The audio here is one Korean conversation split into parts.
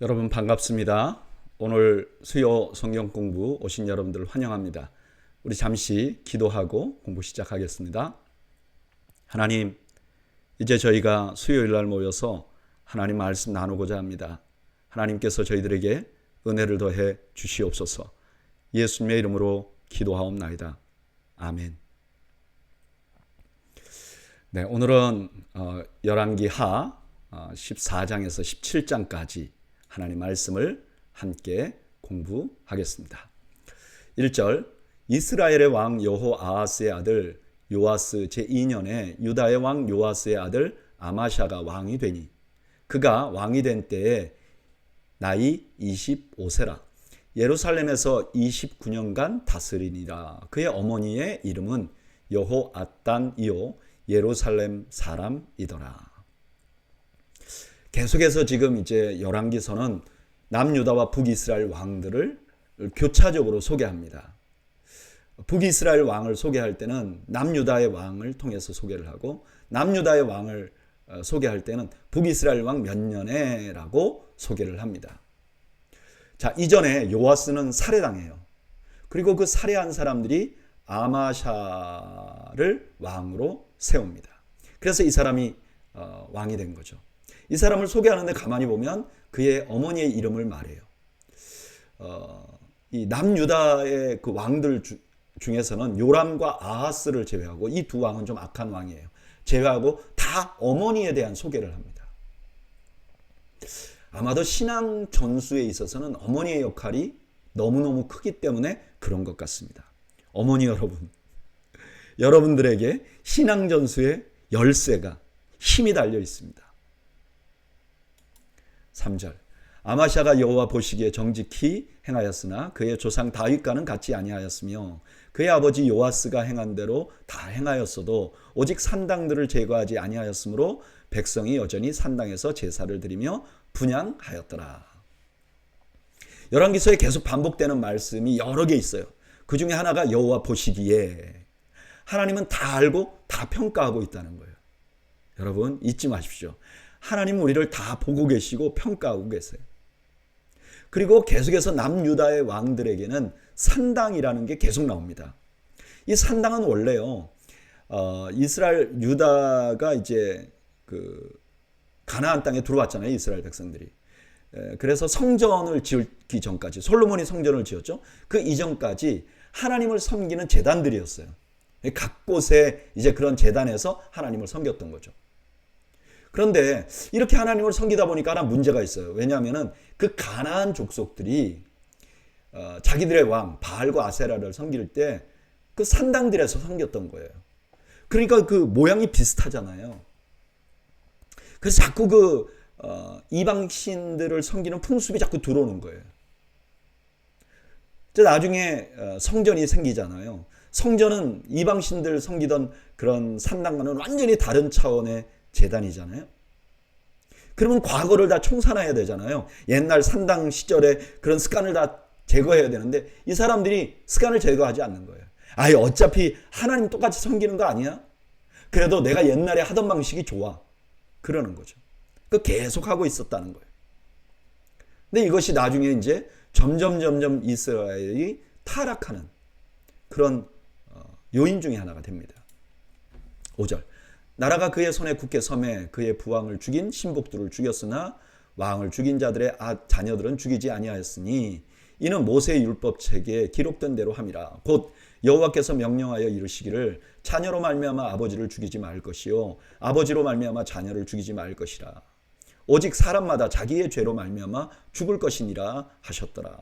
여러분 반갑습니다. 오늘 수요 성경 공부 오신 여러분들 환영합니다. 우리 잠시 기도하고 공부 시작하겠습니다. 하나님, 이제 저희가 수요일 날 모여서 하나님 말씀 나누고자 합니다. 하나님께서 저희들에게 은혜를 더해 주시옵소서. 예수님의 이름으로 기도하옵나이다. 아멘. 네, 오늘은 열왕기하 14장에서 17장까지 하나님 말씀을 함께 공부하겠습니다. 1절, 이스라엘의 왕 여호아하스의 아들 요아스 제2년에 유다의 왕 요아스의 아들 아마샤가 왕이 되니 그가 왕이 된 때에 나이 25세라. 예루살렘에서 29년간 다스리니라. 그의 어머니의 이름은 여호앗단이요 예루살렘 사람이더라. 계속해서 지금 이제 열왕기서는 남유다와 북이스라엘 왕들을 교차적으로 소개합니다. 북이스라엘 왕을 소개할 때는 남유다의 왕을 통해서 소개를 하고, 남유다의 왕을 소개할 때는 북이스라엘 왕 몇 년에라고 소개를 합니다. 자, 이전에 요아스는 살해당해요. 그리고 그 살해한 사람들이 아마샤를 왕으로 세웁니다. 그래서 이 사람이 왕이 된 거죠. 이 사람을 소개하는데 가만히 보면 그의 어머니의 이름을 말해요. 이 남유다의 그 왕들 중에서는 요람과 아하스를 제외하고, 이 두 왕은 좀 악한 왕이에요. 제외하고 다 어머니에 대한 소개를 합니다. 아마도 신앙 전수에 있어서는 어머니의 역할이 너무너무 크기 때문에 그런 것 같습니다. 어머니 여러분, 여러분들에게 신앙 전수의 열쇠가, 힘이 달려 있습니다. 3절, 아마샤가 여호와 보시기에 정직히 행하였으나 그의 조상 다윗과는 같지 아니하였으며 그의 아버지 요아스가 행한 대로 다 행하였어도 오직 산당들을 제거하지 아니하였으므로 백성이 여전히 산당에서 제사를 드리며 분향하였더라. 열왕기서에 계속 반복되는 말씀이 여러 개 있어요. 그 중에 하나가 여호와 보시기에, 하나님은 다 알고 다 평가하고 있다는 거예요. 여러분 잊지 마십시오. 하나님은 우리를 다 보고 계시고 평가하고 계세요. 그리고 계속해서 남유다의 왕들에게는 산당이라는 게 계속 나옵니다. 이 산당은 원래요, 이스라엘 유다가 이제 그 가나안 땅에 들어왔잖아요, 이스라엘 백성들이. 그래서 성전을 지기 전까지, 솔로몬이 성전을 지었죠. 그 이전까지 하나님을 섬기는 제단들이었어요. 각 곳에 이제 그런 제단에서 하나님을 섬겼던 거죠. 그런데 이렇게 하나님을 섬기다 보니까 하나 문제가 있어요. 왜냐하면 그 가나안 족속들이 자기들의 왕 바알과 아세라를 섬길 때 그 산당들에서 섬겼던 거예요. 그러니까 그 모양이 비슷하잖아요. 그래서 자꾸 그 이방 신들을 섬기는 풍습이 자꾸 들어오는 거예요. 나중에 성전이 생기잖아요. 성전은 이방 신들 섬기던 그런 산당과는 완전히 다른 차원의 제단이잖아요. 그러면 과거를 다 청산해야 되잖아요. 옛날 산당 시절에 그런 습관을 다 제거해야 되는데 이 사람들이 습관을 제거하지 않는 거예요. 아예 어차피 하나님 똑같이 섬기는 거 아니야? 그래도 내가 옛날에 하던 방식이 좋아. 그러는 거죠. 그 계속 하고 있었다는 거예요. 근데 이것이 나중에 이제 점점 이스라엘이 타락하는 그런 요인 중에 하나가 됩니다. 5절, 나라가 그의 손에 굳게 섬에 그의 부왕을 죽인 신복들을 죽였으나 왕을 죽인 자들의 자녀들은 죽이지 아니하였으니 이는 모세의 율법책에 기록된 대로 함이라. 곧 여호와께서 명령하여 이르시기를 자녀로 말미암아 아버지를 죽이지 말 것이요 아버지로 말미암아 자녀를 죽이지 말 것이라. 오직 사람마다 자기의 죄로 말미암아 죽을 것이니라 하셨더라.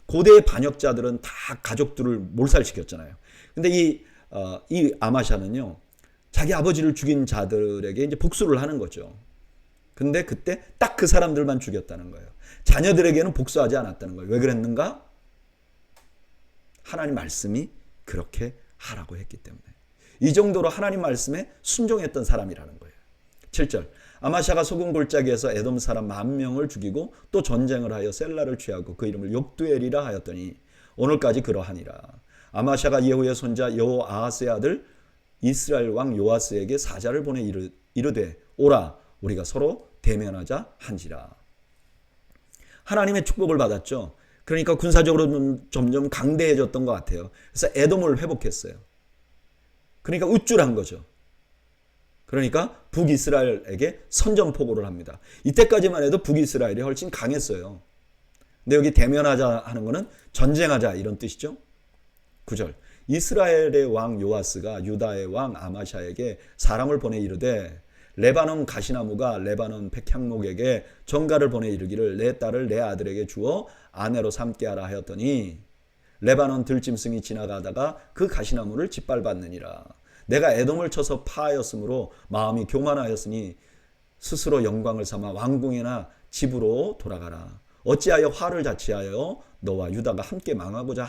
고대의 반역자들은 다 가족들을 몰살시켰잖아요. 근데 이 아마샤는요, 자기 아버지를 죽인 자들에게 이제 복수를 하는 거죠. 근데 그때 딱 그 사람들만 죽였다는 거예요. 자녀들에게는 복수하지 않았다는 거예요. 왜 그랬는가? 하나님 말씀이 그렇게 하라고 했기 때문에. 이 정도로 하나님 말씀에 순종했던 사람이라는 거예요. 7절, 아마샤가 소금 골짜기에서 에돔 사람 10,000명을 죽이고 또 전쟁을 하여 셀라를 취하고 그 이름을 욕두엘이라 하였더니 오늘까지 그러하니라. 아마샤가 예후의 손자 여호아하스의 아들 이스라엘 왕 요아스에게 사자를 보내 이르되 오라 우리가 서로 대면하자 한지라. 하나님의 축복을 받았죠. 그러니까 군사적으로 점점 강대해졌던 것 같아요. 그래서 에돔을 회복했어요. 그러니까 우쭐한 거죠. 그러니까 북이스라엘에게 선전포고를 합니다. 이때까지만 해도 북이스라엘이 훨씬 강했어요. 근데 여기 대면하자 하는 거는 전쟁하자 이런 뜻이죠. 9절. 이스라엘의 왕 요아스가 유다의 왕 아마샤에게 사람을 보내 이르되 레바논 가시나무가 레바논 백향목에게 전가를 보내 이르기를 내 딸을 내 아들에게 주어 아내로 삼게 하라 하였더니 레바논 들짐승이 지나가다가 그 가시나무를 짓밟았느니라. 내가 에돔을 쳐서 파하였으므로 마음이 교만하였으니 스스로 영광을 삼아 왕궁이나 집으로 돌아가라. 어찌하여 화를 자취하여 너와 유다가 함께 망하고자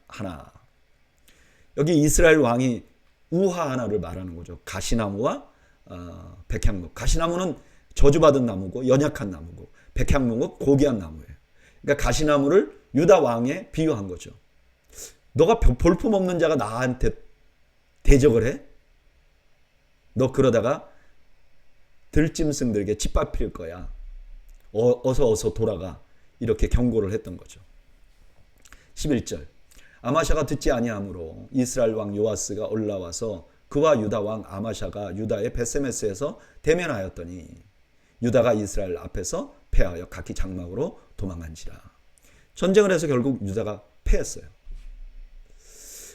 하나. 여기 이스라엘 왕이 우화 하나를 말하는 거죠. 가시나무와 백향목. 가시나무는 저주받은 나무고 연약한 나무고 백향목은 고귀한 나무예요. 그러니까 가시나무를 유다 왕에 비유한 거죠. 너가 볼품없는 자가 나한테 대적을 해? 너 그러다가 들짐승들에게 짓밟힐 거야. 어서 돌아가. 이렇게 경고를 했던 거죠. 11절. 아마샤가 듣지 아니하므로 이스라엘 왕 요아스가 올라와서 그와 유다 왕 아마샤가 유다의 베세메스에서 대면하였더니 유다가 이스라엘 앞에서 패하여 각기 장막으로 도망한지라. 전쟁을 해서 결국 유다가 패했어요.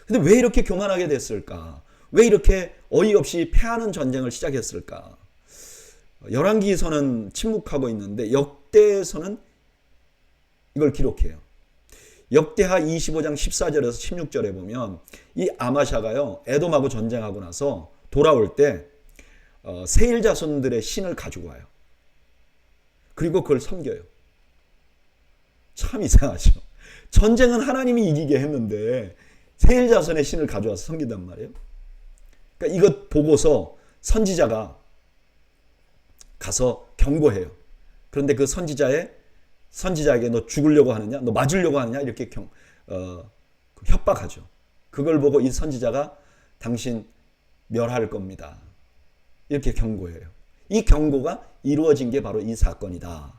근데 왜 이렇게 교만하게 됐을까? 왜 이렇게 어이없이 패하는 전쟁을 시작했을까? 열왕기서는 침묵하고 있는데 역대에서는 이걸 기록해요. 역대하 25장 14절에서 16절에 보면 이 아마샤가요 에돔하고 전쟁하고 나서 돌아올 때 세일 자손들의 신을 가지고 와요. 그리고 그걸 섬겨요. 참 이상하죠. 전쟁은 하나님이 이기게 했는데 세일 자손의 신을 가져와서 섬긴단 말이에요. 그러니까 이것 보고서 선지자가 가서 경고해요. 그런데 그 선지자에게 너 죽으려고 하느냐? 너 맞으려고 하느냐? 이렇게 협박하죠. 그걸 보고 이 선지자가 당신 멸할 겁니다. 이렇게 경고해요. 이 경고가 이루어진 게 바로 이 사건이다.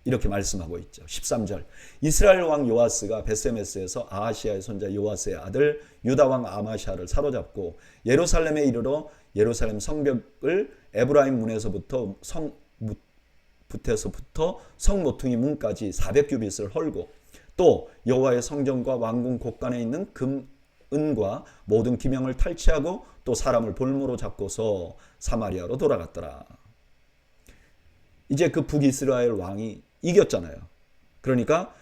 이렇게 말씀하고 있죠. 13절. 이스라엘 왕 요아스가 베세메스에서 아하시아의 손자 요아스의 아들 유다 왕 아마샤를 사로잡고 예루살렘에 이르러 예루살렘 성벽을 에브라임 문에서부터 성 모퉁이 문까지 400규빗을 헐고 또 여호와의 성전과 왕궁 곳간에 있는 금, 은과 모든 기명을 탈취하고 또 사람을 볼모로 잡고서 사마리아로 돌아갔더라. 이제 그 북이스라엘 왕이 이겼잖아요. 그러니까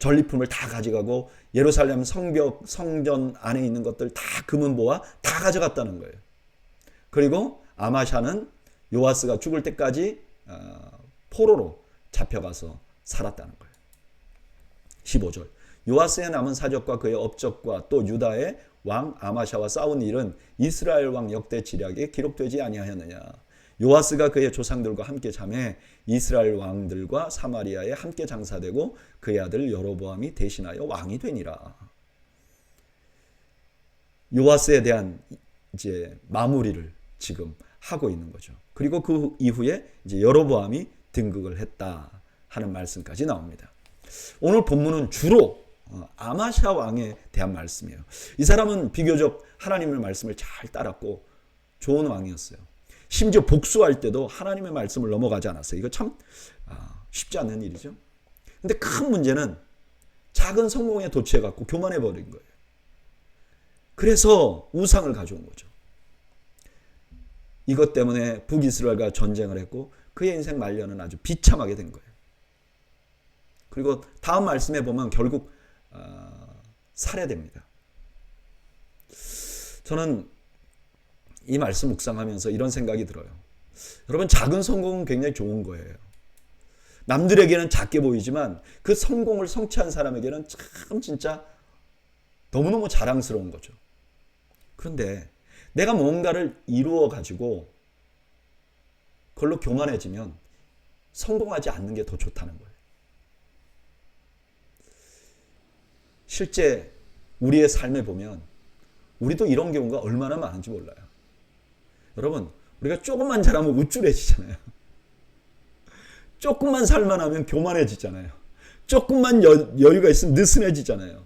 전리품을 다 가져가고 예루살렘 성전 안에 있는 것들 다 금은 보화 다 가져갔다는 거예요. 그리고 아마샤는 요아스가 죽을 때까지 포로로 잡혀가서 살았다는 거예요. 15절. 요아스의 남은 사적과 그의 업적과 또 유다의 왕 아마샤와 싸운 일은 이스라엘 왕 역대 지략에 기록되지 아니하였느냐. 요아스가 그의 조상들과 함께 잠에 이스라엘 왕들과 사마리아에 함께 장사되고 그의 아들 여로보암이 대신하여 왕이 되니라. 요아스에 대한 이제 마무리를 지금 하고 있는 거죠. 그리고 그 이후에 이제 여로보암이 등극을 했다 하는 말씀까지 나옵니다. 오늘 본문은 주로 아마샤 왕에 대한 말씀이에요. 이 사람은 비교적 하나님의 말씀을 잘 따랐고 좋은 왕이었어요. 심지어 복수할 때도 하나님의 말씀을 넘어가지 않았어요. 이거 참 쉽지 않는 일이죠. 근데 큰 문제는 작은 성공에 도취해갖고 교만해버린 거예요. 그래서 우상을 가져온 거죠. 이것 때문에 북이스라엘과 전쟁을 했고 그의 인생 말년은 아주 비참하게 된 거예요. 그리고 다음 말씀에 보면 결국 살해됩니다. 저는 이 말씀 묵상하면서 이런 생각이 들어요. 여러분, 작은 성공은 굉장히 좋은 거예요. 남들에게는 작게 보이지만 그 성공을 성취한 사람에게는 참 진짜 너무너무 자랑스러운 거죠. 그런데 내가 뭔가를 이루어 가지고 그걸로 교만해지면 성공하지 않는 게 더 좋다는 거예요. 실제 우리의 삶에 보면 우리도 이런 경우가 얼마나 많은지 몰라요. 여러분, 우리가 조금만 잘하면 우쭐해지잖아요. 조금만 살만하면 교만해지잖아요. 조금만 여유가 있으면 느슨해지잖아요.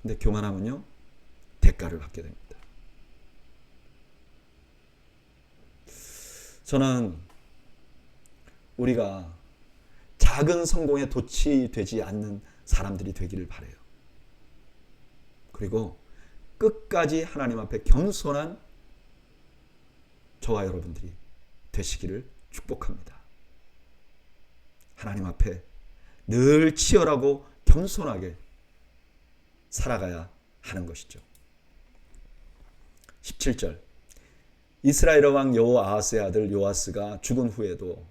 근데 교만하면요, 대가를 받게 됩니다. 저는 우리가 작은 성공에 도취되지 않는 사람들이 되기를 바라요. 그리고 끝까지 하나님 앞에 겸손한 저와 여러분들이 되시기를 축복합니다. 하나님 앞에 늘 치열하고 겸손하게 살아가야 하는 것이죠. 17절, 이스라엘 왕 여호아하스의 아들 요아스가 죽은 후에도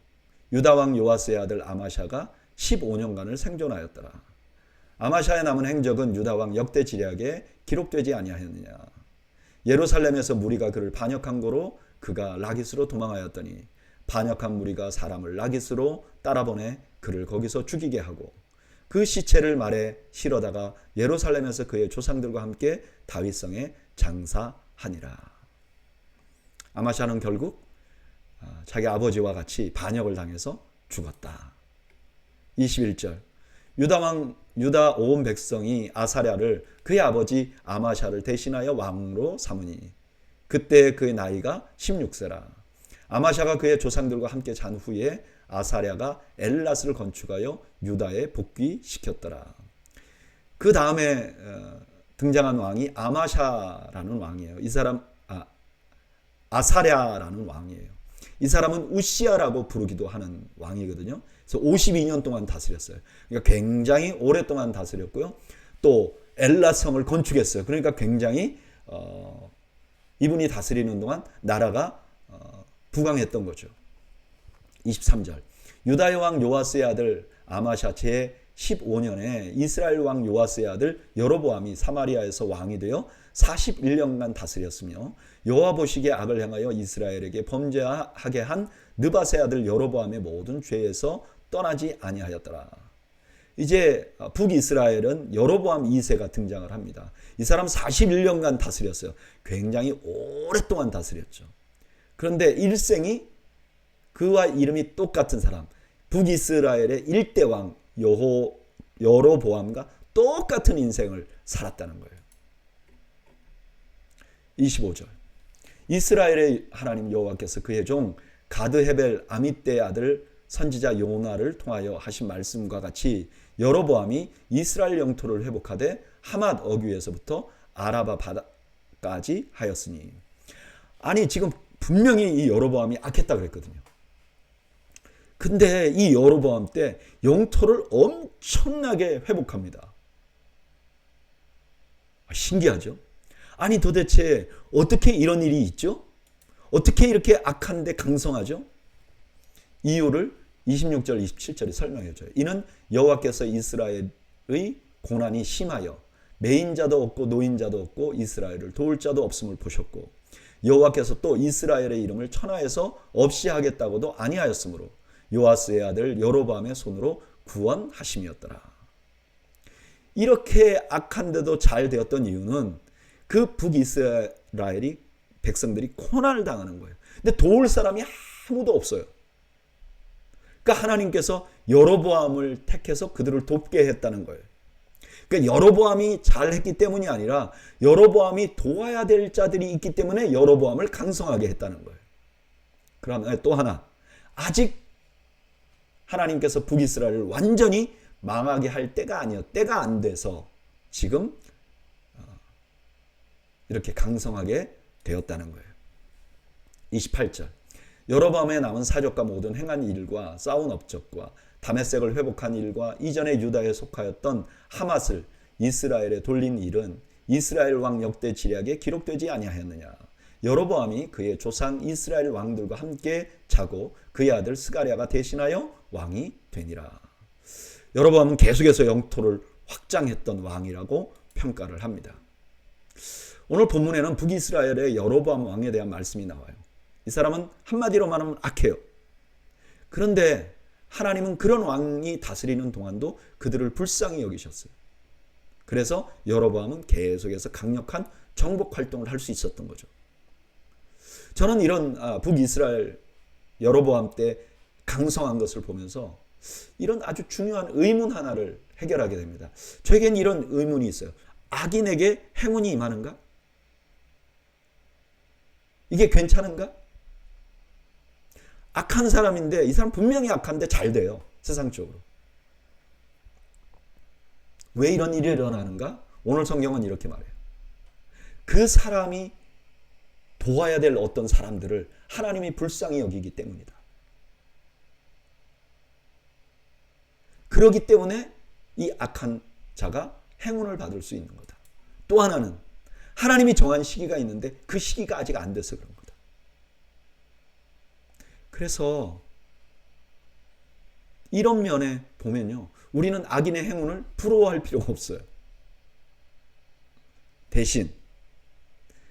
유다 왕 요아스의 아들 아마샤가 15년간을 생존하였더라. 아마샤의 남은 행적은 유다 왕 역대 지략에 기록되지 아니하였느냐. 예루살렘에서 무리가 그를 반역한 고로 그가 라기스로 도망하였더니 반역한 무리가 사람을 라기스로 따라보내 그를 거기서 죽이게 하고 그 시체를 말에 실어다가 예루살렘에서 그의 조상들과 함께 다윗성에 장사하니라. 아마샤는 결국 자기 아버지와 같이 반역을 당해서 죽었다. 21절, 유다 온 백성이 아사랴를 그의 아버지 아마샤를 대신하여 왕으로 삼으니 그때 그의 나이가 16세라. 아마샤가 그의 조상들과 함께 잔 후에 아사랴가 엘라스를 건축하여 유다에 복귀시켰더라. 그 다음에 등장한 왕이 아마샤라는 왕이에요. 이 사람 아사랴라는 왕이에요. 이 사람은 우시아라고 부르기도 하는 왕이거든요. 그래서 52년 동안 다스렸어요. 그러니까 굉장히 오랫동안 다스렸고요. 또 엘라성을 건축했어요. 그러니까 굉장히 이분이 다스리는 동안 나라가 부강했던 거죠. 23절, 유다의 왕 요아스의 아들 아마샤 제 15년에 이스라엘 왕 요아스의 아들 여로보암이 사마리아에서 왕이 되어 41년간 다스렸으며 여호와 보시기에 악을 행하여 이스라엘에게 범죄하게 한 느밧의 아들 여로보암의 모든 죄에서 떠나지 아니하였더라. 이제 북이스라엘은 여로보암 2세가 등장을 합니다. 이 사람 41년간 다스렸어요. 굉장히 오랫동안 다스렸죠. 그런데 일생이 그와 이름이 똑같은 사람, 북이스라엘의 1대 왕 여로보암과 똑같은 인생을 살았다는 거예요. 25절, 이스라엘의 하나님 여호와께서 그의 종 가드헤벨 아mit대의 아들 선지자 요나를 통하여 하신 말씀과 같이 여로보암이 이스라엘 영토를 회복하되 하맛 어귀에서부터 아라바 바다까지 하였으니. 아니 지금 분명히 이 여로보암이 악했다 그랬거든요. 근데 이 여로보암 때 영토를 엄청나게 회복합니다. 신기하죠? 아니 도대체 어떻게 이런 일이 있죠? 어떻게 이렇게 악한데 강성하죠? 이유를 26절 27절이 설명해줘요. 이는 여호와께서 이스라엘의 고난이 심하여 매인자도 없고 노인자도 없고 이스라엘을 도울 자도 없음을 보셨고 여호와께서 또 이스라엘의 이름을 천하에서 없이 하겠다고도 아니하였으므로 요아스의 아들 여로보암의 손으로 구원하심이었더라. 이렇게 악한데도 잘 되었던 이유는 그 북이스라엘이 백성들이 고난을 당하는 거예요. 근데 도울 사람이 아무도 없어요. 그러니까 하나님께서 여로보암을 택해서 그들을 돕게 했다는 거예요. 그러니까 여로보암이 잘했기 때문이 아니라 여로보암이 도와야 될 자들이 있기 때문에 여로보암을 강성하게 했다는 거예요. 그러면 또 하나, 아직 하나님께서 북이스라엘을 완전히 망하게 할 때가 아니에요. 때가 안 돼서 지금 이렇게 강성하게 되었다는 거예요. 28절, 여로보암의 남은 사적과 모든 행한 일과 싸운 업적과 다메섹을 회복한 일과 이전에 유다에 속하였던 하맛을 이스라엘에 돌린 일은 이스라엘 왕 역대 지략에 기록되지 아니하였느냐. 여로보암이 그의 조상 이스라엘 왕들과 함께 자고 그의 아들 스가랴가 대신하여 왕이 되니라. 여로보암은 계속해서 영토를 확장했던 왕이라고 평가를 합니다. 오늘 본문에는 북이스라엘의 여로보암 왕에 대한 말씀이 나와요. 이 사람은 한마디로 말하면 악해요. 그런데 하나님은 그런 왕이 다스리는 동안도 그들을 불쌍히 여기셨어요. 그래서 여로보암은 계속해서 강력한 정복 활동을 할 수 있었던 거죠. 저는 이런 북이스라엘 여로보암 때 강성한 것을 보면서 이런 아주 중요한 의문 하나를 해결하게 됩니다. 저에겐 이런 의문이 있어요. 악인에게 행운이 임하는가? 이게 괜찮은가? 악한 사람인데 이 사람 분명히 악한데 잘 돼요. 세상적으로. 왜 이런 일이 일어나는가? 오늘 성경은 이렇게 말해요. 그 사람이 도와야 될 어떤 사람들을 하나님이 불쌍히 여기기 때문이다. 그렇기 때문에 이 악한 자가 행운을 받을 수 있는 거다. 또 하나는 하나님이 정한 시기가 있는데 그 시기가 아직 안 돼서 그런 거다. 그래서 이런 면에 보면요, 우리는 악인의 행운을 부러워할 필요가 없어요. 대신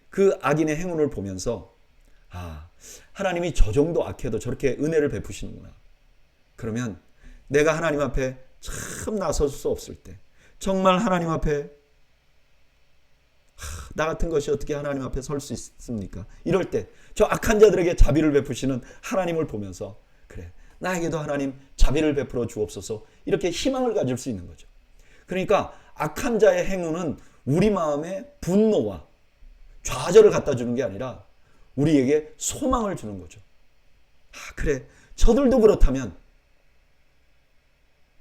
그 악인의 행운을 보면서 하나님이 저 정도 악해도 저렇게 은혜를 베푸시는구나. 그러면 내가 하나님 앞에 참 나설 수 없을 때, 정말 하나님 앞에 나 같은 것이 어떻게 하나님 앞에 설 수 있습니까? 이럴 때 저 악한 자들에게 자비를 베푸시는 하나님을 보면서 그래, 나에게도 하나님 자비를 베풀어 주옵소서, 이렇게 희망을 가질 수 있는 거죠. 그러니까 악한 자의 행운은 우리 마음에 분노와 좌절을 갖다 주는 게 아니라 우리에게 소망을 주는 거죠. 그래, 저들도 그렇다면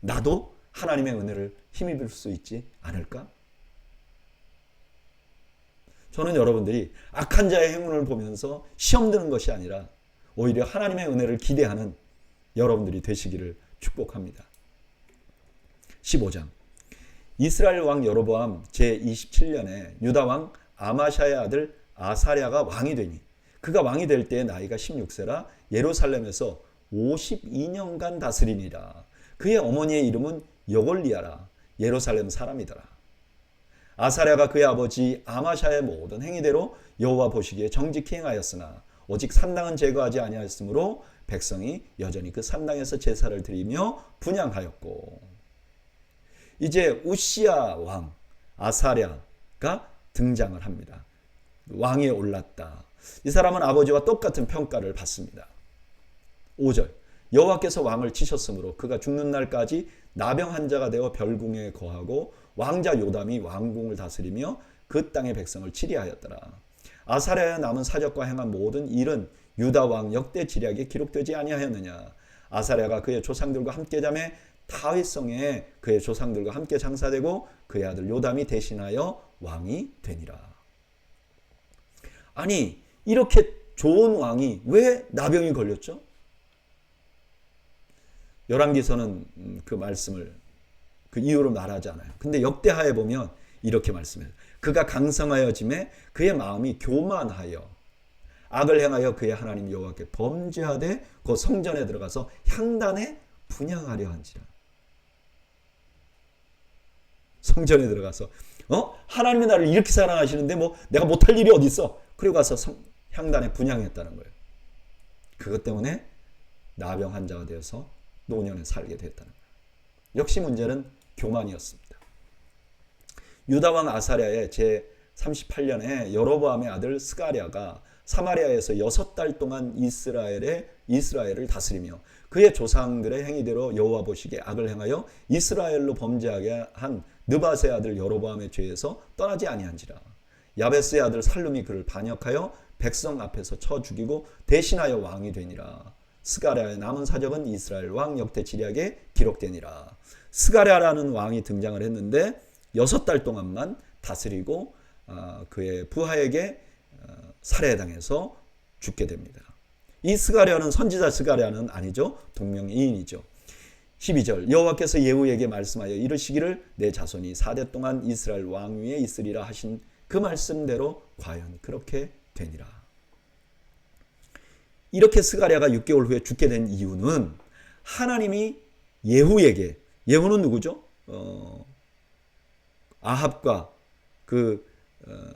나도 하나님의 은혜를 힘입을 수 있지 않을까? 저는 여러분들이 악한 자의 행운을 보면서 시험 드는 것이 아니라 오히려 하나님의 은혜를 기대하는 여러분들이 되시기를 축복합니다. 15장. 이스라엘 왕 여로보암 제27년에 유다 왕 아마샤의 아들 아사랴가 왕이 되니 그가 왕이 될 때의 나이가 16세라 예루살렘에서 52년간 다스리니라. 그의 어머니의 이름은 여골리아라. 예루살렘 사람이더라. 아사랴가 그의 아버지 아마샤의 모든 행위대로 여호와 보시기에 정직히 행하였으나 오직 산당은 제거하지 아니하였으므로 백성이 여전히 그 산당에서 제사를 드리며 분향하였고. 이제 우시야 왕 아사랴가 등장을 합니다. 왕위에 올랐다. 이 사람은 아버지와 똑같은 평가를 받습니다. 5절. 여호와께서 왕을 치셨으므로 그가 죽는 날까지 나병 환자가 되어 별궁에 거하고 왕자 요담이 왕궁을 다스리며 그 땅의 백성을 치리하였더라. 아사랴의 남은 사적과 행한 모든 일은 유다 왕 역대 지략에 기록되지 아니하였느냐. 아사랴가 그의 조상들과 함께 잠에 다윗성에 그의 조상들과 함께 장사되고 그의 아들 요담이 대신하여 왕이 되니라. 아니, 이렇게 좋은 왕이 왜 나병이 걸렸죠? 열왕기서는 그 말씀을 그 이유로 말하지 않아요. 근데 역대하에 보면 이렇게 말씀해요. 그가 강성하여짐에 그의 마음이 교만하여 악을 행하여 그의 하나님 여호와께 범죄하되 그 성전에 들어가서 향단에 분향하려 한지라. 성전에 들어가서 하나님이 나를 이렇게 사랑하시는데 뭐 내가 못할 일이 어디 있어? 그리고 가서 향단에 분향했다는 거예요. 그것 때문에 나병 환자가 되어서 노년에 살게 됐다는 거예요. 역시 문제는 교만이었습니다. 유다왕 아사랴의 제38년에 여로보암의 아들 스가랴가 사마리아에서 6달 동안 이스라엘을 다스리며 그의 조상들의 행위대로 여호와 보시기에 악을 행하여 이스라엘로 범죄하게 한 느밧의 아들 여로보암의 죄에서 떠나지 아니한지라. 야베스의 아들 살룸이 그를 반역하여 백성 앞에서 쳐 죽이고 대신하여 왕이 되니라. 스가랴의 남은 사적은 이스라엘 왕 역대 지략에 기록되니라. 스가랴라는 왕이 등장을 했는데 6달 동안만 다스리고 그의 부하에게 살해당해서 죽게 됩니다. 이 스가랴는 선지자 스가랴는 아니죠. 동명이인이죠. 12절. 여호와께서 예후에게 말씀하여 이르시기를 내 자손이 4대 동안 이스라엘 왕위에 있으리라 하신 그 말씀대로 과연 그렇게 되니라. 이렇게 스가랴가 6개월 후에 죽게 된 이유는 하나님이 예후에게, 예후는 누구죠? 아합과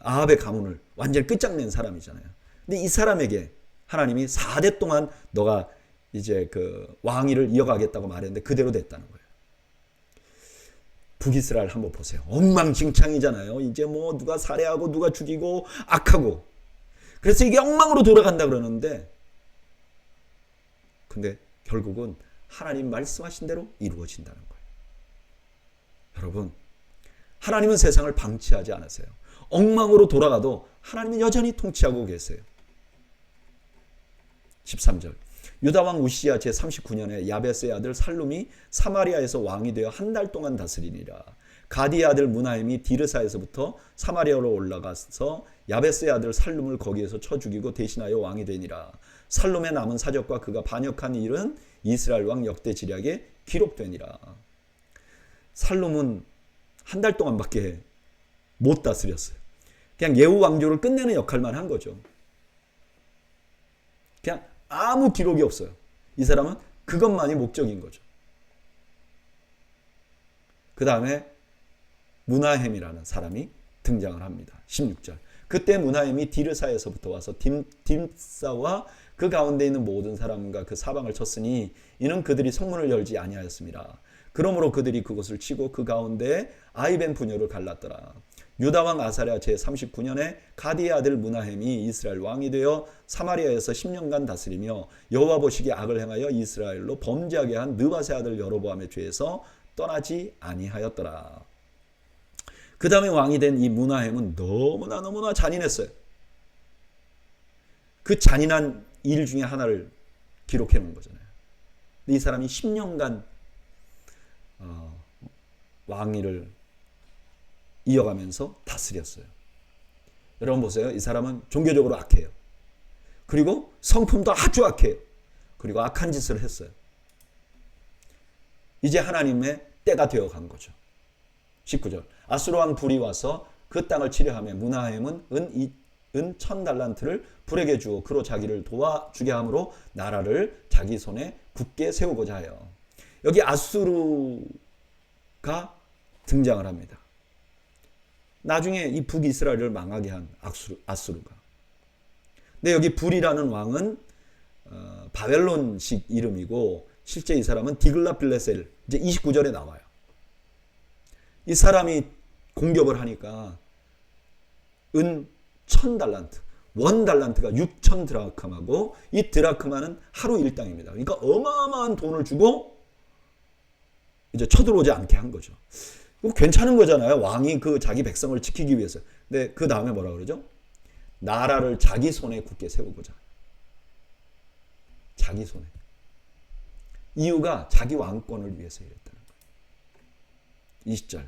아합의 가문을 완전히 끝장낸 사람이잖아요. 근데 이 사람에게 하나님이 4대 동안 너가 이제 그 왕위를 이어가겠다고 말했는데 그대로 됐다는 거예요. 북이스라엘 한번 보세요. 엉망진창이잖아요. 이제 뭐 누가 살해하고 누가 죽이고 악하고. 그래서 이게 엉망으로 돌아간다 그러는데 근데 결국은 하나님 말씀하신 대로 이루어진다는 거예요. 여러분, 하나님은 세상을 방치하지 않으세요. 엉망으로 돌아가도 하나님은 여전히 통치하고 계세요. 13절. 유다왕 우시야 제39년에 야베스의 아들 살룸이 사마리아에서 왕이 되어 한 달 동안 다스리니라. 가디의 아들 무나헴이 디르사에서부터 사마리아로 올라가서 야베스의 아들 살룸을 거기에서 쳐 죽이고 대신하여 왕이 되니라. 살룸의 남은 사적과 그가 반역한 일은 이스라엘 왕 역대 지략에 기록되니라. 살룸은 한 달 동안밖에 못 다스렸어요. 그냥 예후 왕조를 끝내는 역할만 한 거죠. 그냥 아무 기록이 없어요. 이 사람은 그것만이 목적인 거죠. 그 다음에 무나헴이라는 사람이 등장을 합니다. 16절. 그때 무나헴이 디르사에서부터 와서 딤사와 그 가운데 있는 모든 사람과 그 사방을 쳤으니 이는 그들이 성문을 열지 아니하였습니다. 그러므로 그들이 그것을 치고 그 가운데 아이벤 부녀를 갈랐더라. 유다왕 아사랴 제39년에 가디의 아들 무나헴이 이스라엘 왕이 되어 사마리아에서 10년간 다스리며 여호와 보시기에 악을 행하여 이스라엘로 범죄하게 한 느밧의 아들 여로보암의 죄에서 떠나지 아니하였더라. 그 다음에 왕이 된 이 무나헴은 너무나 잔인했어요. 그 잔인한 일 중에 하나를 기록해 놓은 거잖아요. 이 사람이 10년간 왕위를 이어가면서 다스렸어요. 여러분 보세요. 이 사람은 종교적으로 악해요. 그리고 성품도 아주 악해요. 그리고 악한 짓을 했어요. 이제 하나님의 때가 되어간 거죠. 19절. 아수르 왕 불이 와서 그 땅을 치려하며 무나헴은 은 1000달란트를 불에게 주어 그로 자기를 도와주게 함으로 나라를 자기 손에 굳게 세우고자 하여. 여기 아수르가 등장을 합니다. 나중에 이 북이스라엘을 망하게 한 아수르가. 근데 여기 불이라는 왕은 바벨론식 이름이고 실제 이 사람은 디글라필레셀 이제 29절에 나와요. 이 사람이 공격을 하니까 은 1000달란트, 원 달란트가 6000 드라크마고 이 드라크마는 하루 일당입니다. 그러니까 어마어마한 돈을 주고 이제 쳐들어오지 않게 한 거죠. 괜찮은 거잖아요. 왕이 그 자기 백성을 지키기 위해서. 근데 그 다음에 뭐라 그러죠? 나라를 자기 손에 굳게 세우고자. 자기 손에. 이유가 자기 왕권을 위해서 이랬다는 거예요. 20절.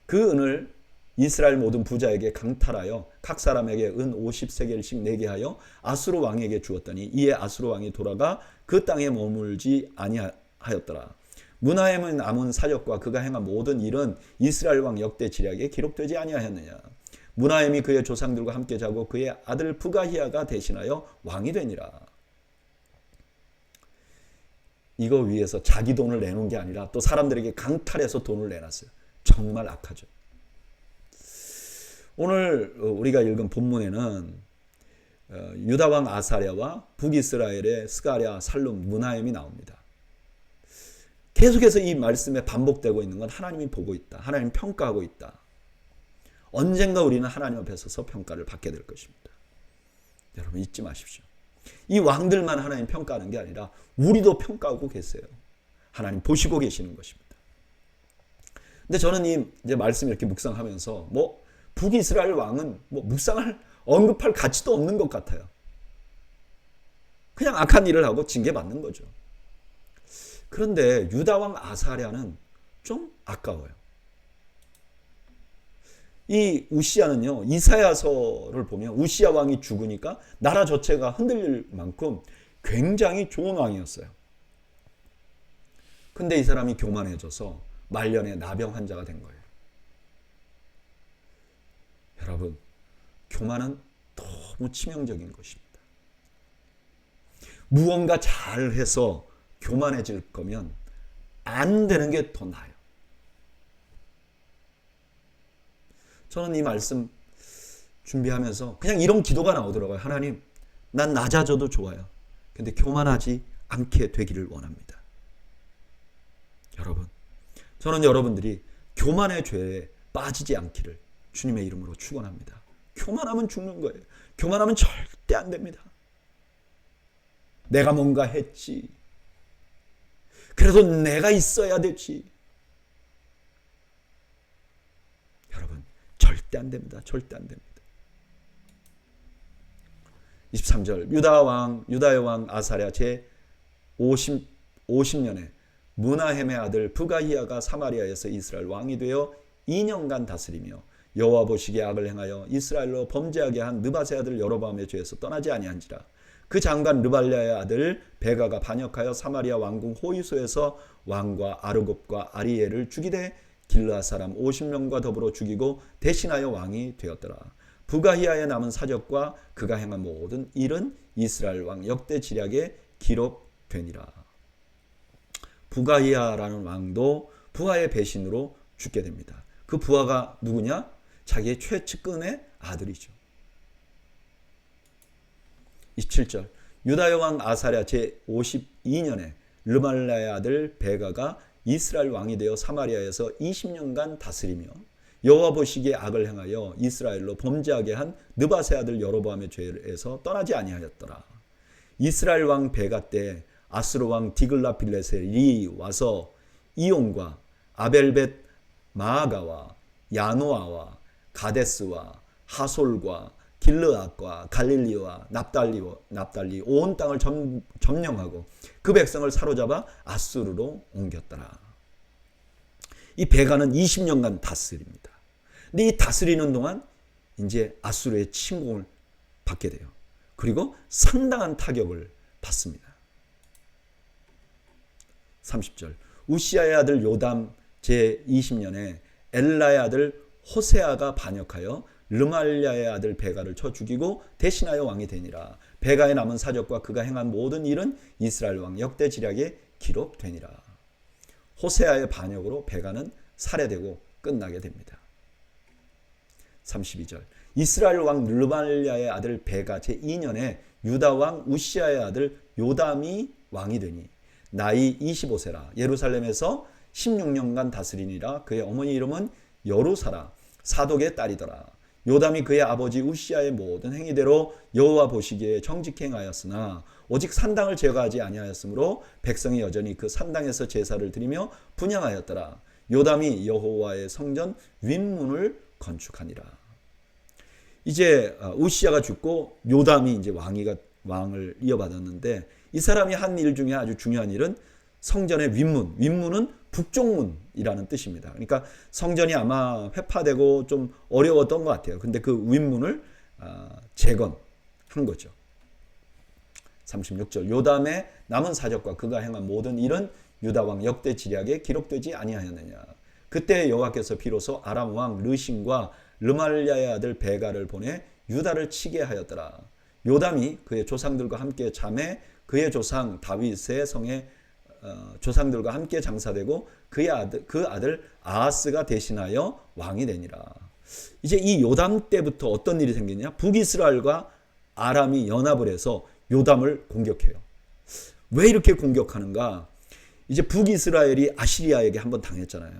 그 은을 이스라엘 모든 부자에게 강탈하여 각 사람에게 은 50세겔씩 내게 하여 아수르 왕에게 주었더니 이에 아수르 왕이 돌아가 그 땅에 머물지 아니하였더라. 무나헴은 남은 사적과 그가 행한 모든 일은 이스라엘 왕 역대 지략에 기록되지 아니하였느냐. 무나헴이 그의 조상들과 함께 자고 그의 아들 부가히야가 대신하여 왕이 되니라. 이거 위해서 자기 돈을 내놓은 게 아니라 또 사람들에게 강탈해서 돈을 내놨어요. 정말 악하죠. 오늘 우리가 읽은 본문에는 유다왕 아사랴와 북이스라엘의 스가랴, 살룸, 무나헴이 나옵니다. 계속해서 이 말씀에 반복되고 있는 건 하나님이 보고 있다. 하나님 평가하고 있다. 언젠가 우리는 하나님 앞에 서서 평가를 받게 될 것입니다. 여러분 잊지 마십시오. 이 왕들만 하나님 평가하는 게 아니라 우리도 평가하고 계세요. 하나님 보시고 계시는 것입니다. 근데 저는 이 이제 말씀 이렇게 묵상하면서 북이스라엘 왕은 언급할 가치도 없는 것 같아요. 그냥 악한 일을 하고 징계받는 거죠. 그런데 유다왕 아사랴는 좀 아까워요. 이 우시야는요, 이사야서를 보면 우시야 왕이 죽으니까 나라 전체가 흔들릴 만큼 굉장히 좋은 왕이었어요. 근데 이 사람이 교만해져서 말년에 나병 환자가 된 거예요. 여러분, 교만은 너무 치명적인 것입니다. 무언가 잘해서 교만해질 거면 안 되는 게 더 나아요. 저는 이 말씀 준비하면서 그냥 이런 기도가 나오더라고요. 하나님, 난 낮아져도 좋아요. 근데 교만하지 않게 되기를 원합니다. 여러분, 저는 여러분들이 교만의 죄에 빠지지 않기를 주님의 이름으로 축원합니다. 교만하면 죽는 거예요. 교만하면 절대 안 됩니다. 내가 뭔가 했지, 그래도 내가 있어야 되지. 여러분, 절대 안 됩니다. 절대 안 됩니다. 23절 유다의 왕 아사랴 제 50년에 문하햄의 아들 부가히야가 사마리아에서 이스라엘 왕이 되어 2년간 다스리며 여호와 보시기에 악을 행하여 이스라엘로 범죄하게 한 느밧의 아들 여로보암의 죄에서 떠나지 아니한지라. 그 장관 르발랴의 아들 베가가 반역하여 사마리아 왕궁 호위소에서 왕과 아르곱과 아리엘을 죽이되 길르앗 사람 50명과 더불어 죽이고 대신하여 왕이 되었더라. 부가히야의 남은 사적과 그가 행한 모든 일은 이스라엘 왕 역대 지략에 기록되니라. 부가히야라는 왕도 부하의 배신으로 죽게 됩니다. 그 부하가 누구냐? 자기의 최측근의 아들이죠. 27절 유다의 왕 아사랴 제52년에 르말라의 아들 베가가 이스라엘 왕이 되어 사마리아에서 20년간 다스리며 여호와 보시기에 악을 행하여 이스라엘로 범죄하게 한 느밧의 아들 여로보암의 죄에서 떠나지 아니하였더라. 이스라엘 왕 베가 때 아스루 왕 디글라빌레셀이 와서 이온과 아벨벳 마아가와 야노아와 가데스와 하솔과 길르앗과 갈릴리와 납달리 온 땅을 점령하고 그 백성을 사로잡아 아수르로 옮겼더라. 이 베가는 20년간 다스립니다. 근데 이 다스리는 동안 이제 아수르의 침공을 받게 돼요. 그리고 상당한 타격을 받습니다. 30절 우시아의 아들 요담 제20년에 엘라의 아들 호세아가 반역하여 르말랴의 아들 베가를 쳐 죽이고 대신하여 왕이 되니라. 베가의 남은 사적과 그가 행한 모든 일은 이스라엘 왕 역대 지략에 기록되니라. 호세아의 반역으로 베가는 살해되고 끝나게 됩니다. 32절 이스라엘 왕 르말랴의 아들 베가 제2년에 유다 왕 우시아의 아들 요담이 왕이 되니 나이 25세라. 예루살렘에서 16년간 다스리니라. 그의 어머니 이름은 여루사라 사독의 딸이더라. 요담이 그의 아버지 우시아의 모든 행위대로 여호와 보시기에 정직히 행하였으나 오직 산당을 제거하지 아니하였으므로 백성이 여전히 그 산당에서 제사를 드리며 분향하였더라. 요담이 여호와의 성전 윗문을 건축하니라. 이제 우시아가 죽고 요담이 이제 왕을 이어받았는데 이 사람이 한 일 중에 아주 중요한 일은 성전의 윗문은 북쪽문이라는 뜻입니다. 그러니까 성전이 아마 회파되고 좀 어려웠던 것 같아요. 근데 그 윗문을 재건한 거죠. 36절 요담의 남은 사적과 그가 행한 모든 일은 유다 왕 역대 지략에 기록되지 아니하였느냐. 그때 여호와께서 비로소 아람 왕 르신과 르말랴의 아들 베가를 보내 유다를 치게 하였더라. 요담이 그의 조상들과 함께 잠에 그의 조상 다윗의 성에 조상들과 함께 장사되고 그 아들 아하스가 대신하여 왕이 되니라. 이제 이 요담 때부터 어떤 일이 생기냐? 북이스라엘과 아람이 연합을 해서 요담을 공격해요. 왜 이렇게 공격하는가? 이제 북이스라엘이 아시리아에게 한번 당했잖아요.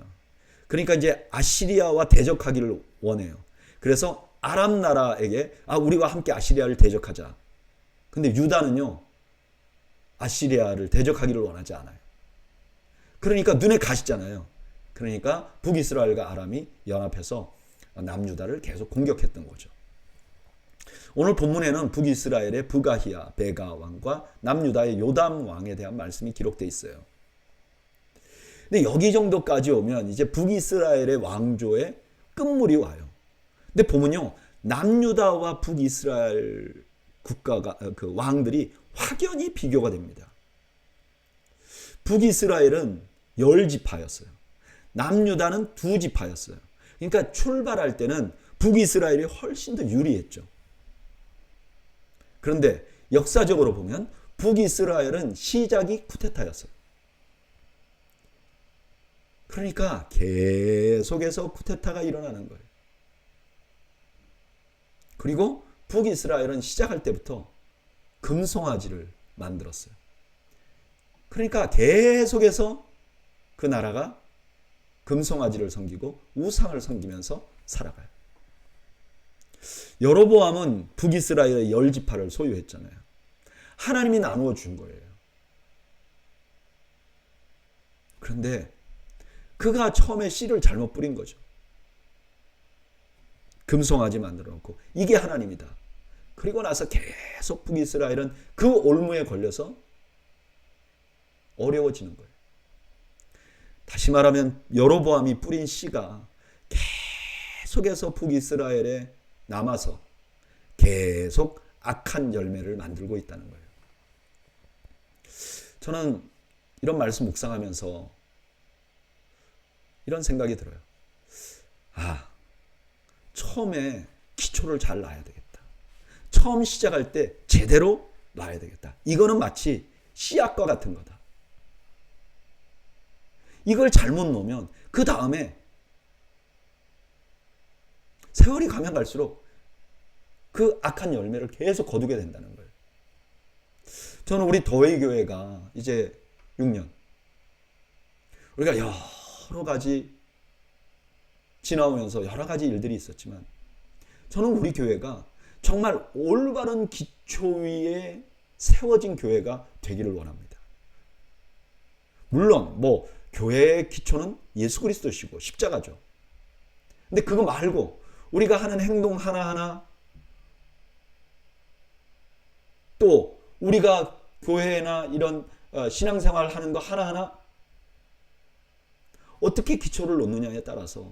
그러니까 이제 아시리아와 대적하기를 원해요. 그래서 아람 나라에게 우리와 함께 아시리아를 대적하자. 근데 유다는요, 아시리아를 대적하기를 원하지 않아요. 그러니까 눈에 가시잖아요. 그러니까 북이스라엘과 아람이 연합해서 남유다를 계속 공격했던 거죠. 오늘 본문에는 북이스라엘의 부가히야 베가 왕과 남유다의 요담 왕에 대한 말씀이 기록되어 있어요. 근데 여기 정도까지 오면 이제 북이스라엘의 왕조의 끝물이 와요. 근데 보면요, 남유다와 북이스라엘 국가가 그 왕들이 확연히 비교가 됩니다. 북이스라엘은 10지파였어요. 남유다는 2지파였어요. 그러니까 출발할 때는 북이스라엘이 훨씬 더 유리했죠. 그런데 역사적으로 보면 북이스라엘은 시작이 쿠데타였어요. 그러니까 계속해서 쿠데타가 일어나는 거예요. 그리고 북이스라엘은 시작할 때부터 금송아지를 만들었어요. 그러니까 계속해서 그 나라가 금송아지를 섬기고 우상을 섬기면서 살아가요. 여로보암은 북이스라엘의 10지파를 소유했잖아요. 하나님이 나누어 준 거예요. 그런데 그가 처음에 씨를 잘못 뿌린 거죠. 금송아지 만들어 놓고 이게 하나님이다. 그리고 나서 계속 북이스라엘은 그 올무에 걸려서 어려워지는 거예요. 다시 말하면 여로보암이 뿌린 씨가 계속해서 북이스라엘에 남아서 계속 악한 열매를 만들고 있다는 거예요. 저는 이런 말씀 묵상하면서 이런 생각이 들어요. 처음에 기초를 잘 놔야 되겠다. 처음 시작할 때 제대로 놔야 되겠다. 이거는 마치 씨앗과 같은 거다. 이걸 잘못 놓으면 그 다음에 세월이 가면 갈수록 그 악한 열매를 계속 거두게 된다는 거예요. 저는 우리 더웨이교회가 이제 6년, 우리가 여러 가지 지나오면서 여러 가지 일들이 있었지만 저는 우리 교회가 정말 올바른 기초 위에 세워진 교회가 되기를 원합니다. 물론 교회의 기초는 예수 그리스도시고 십자가죠. 근데 그거 말고 우리가 하는 행동 하나하나, 또 우리가 교회나 이런 신앙생활 하는 거 하나하나 어떻게 기초를 놓느냐에 따라서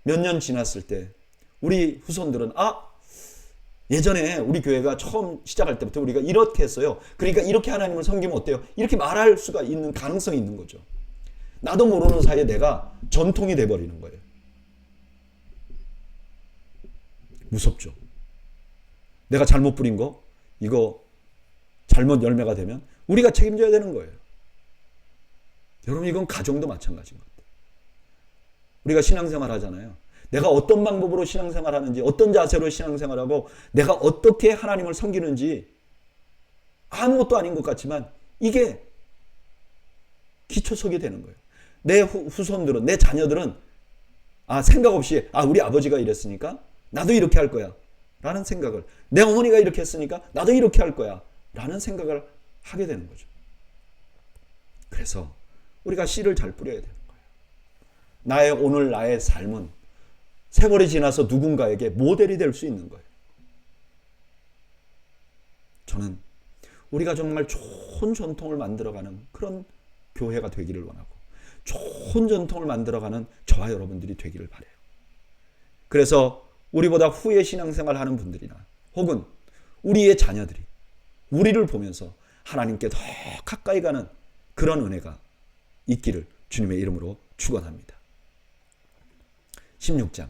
몇 년 지났을 때 우리 후손들은 예전에 우리 교회가 처음 시작할 때부터 우리가 이렇게 했어요. 그러니까 이렇게 하나님을 섬기면 어때요? 이렇게 말할 수가 있는 가능성이 있는 거죠. 나도 모르는 사이에 내가 전통이 돼버리는 거예요. 무섭죠. 내가 잘못 뿌린 거, 이거 잘못 열매가 되면 우리가 책임져야 되는 거예요. 여러분, 이건 가정도 마찬가지인 것 같아요. 우리가 신앙생활 하잖아요. 내가 어떤 방법으로 신앙생활 하는지, 어떤 자세로 신앙생활하고 내가 어떻게 하나님을 섬기는지 아무것도 아닌 것 같지만 이게 기초석이 되는 거예요. 내 후손들은, 내 자녀들은 생각 없이 우리 아버지가 이랬으니까 나도 이렇게 할 거야 라는 생각을, 내 어머니가 이렇게 했으니까 나도 이렇게 할 거야 라는 생각을 하게 되는 거죠. 그래서 우리가 씨를 잘 뿌려야 되는 거예요. 오늘 나의 삶은 세월이 지나서 누군가에게 모델이 될 수 있는 거예요. 저는 우리가 정말 좋은 전통을 만들어가는 그런 교회가 되기를 원하고 좋은 전통을 만들어가는 저와 여러분들이 되기를 바라요. 그래서 우리보다 후에 신앙생활 하는 분들이나 혹은 우리의 자녀들이 우리를 보면서 하나님께 더 가까이 가는 그런 은혜가 있기를 주님의 이름으로 축원합니다. 16장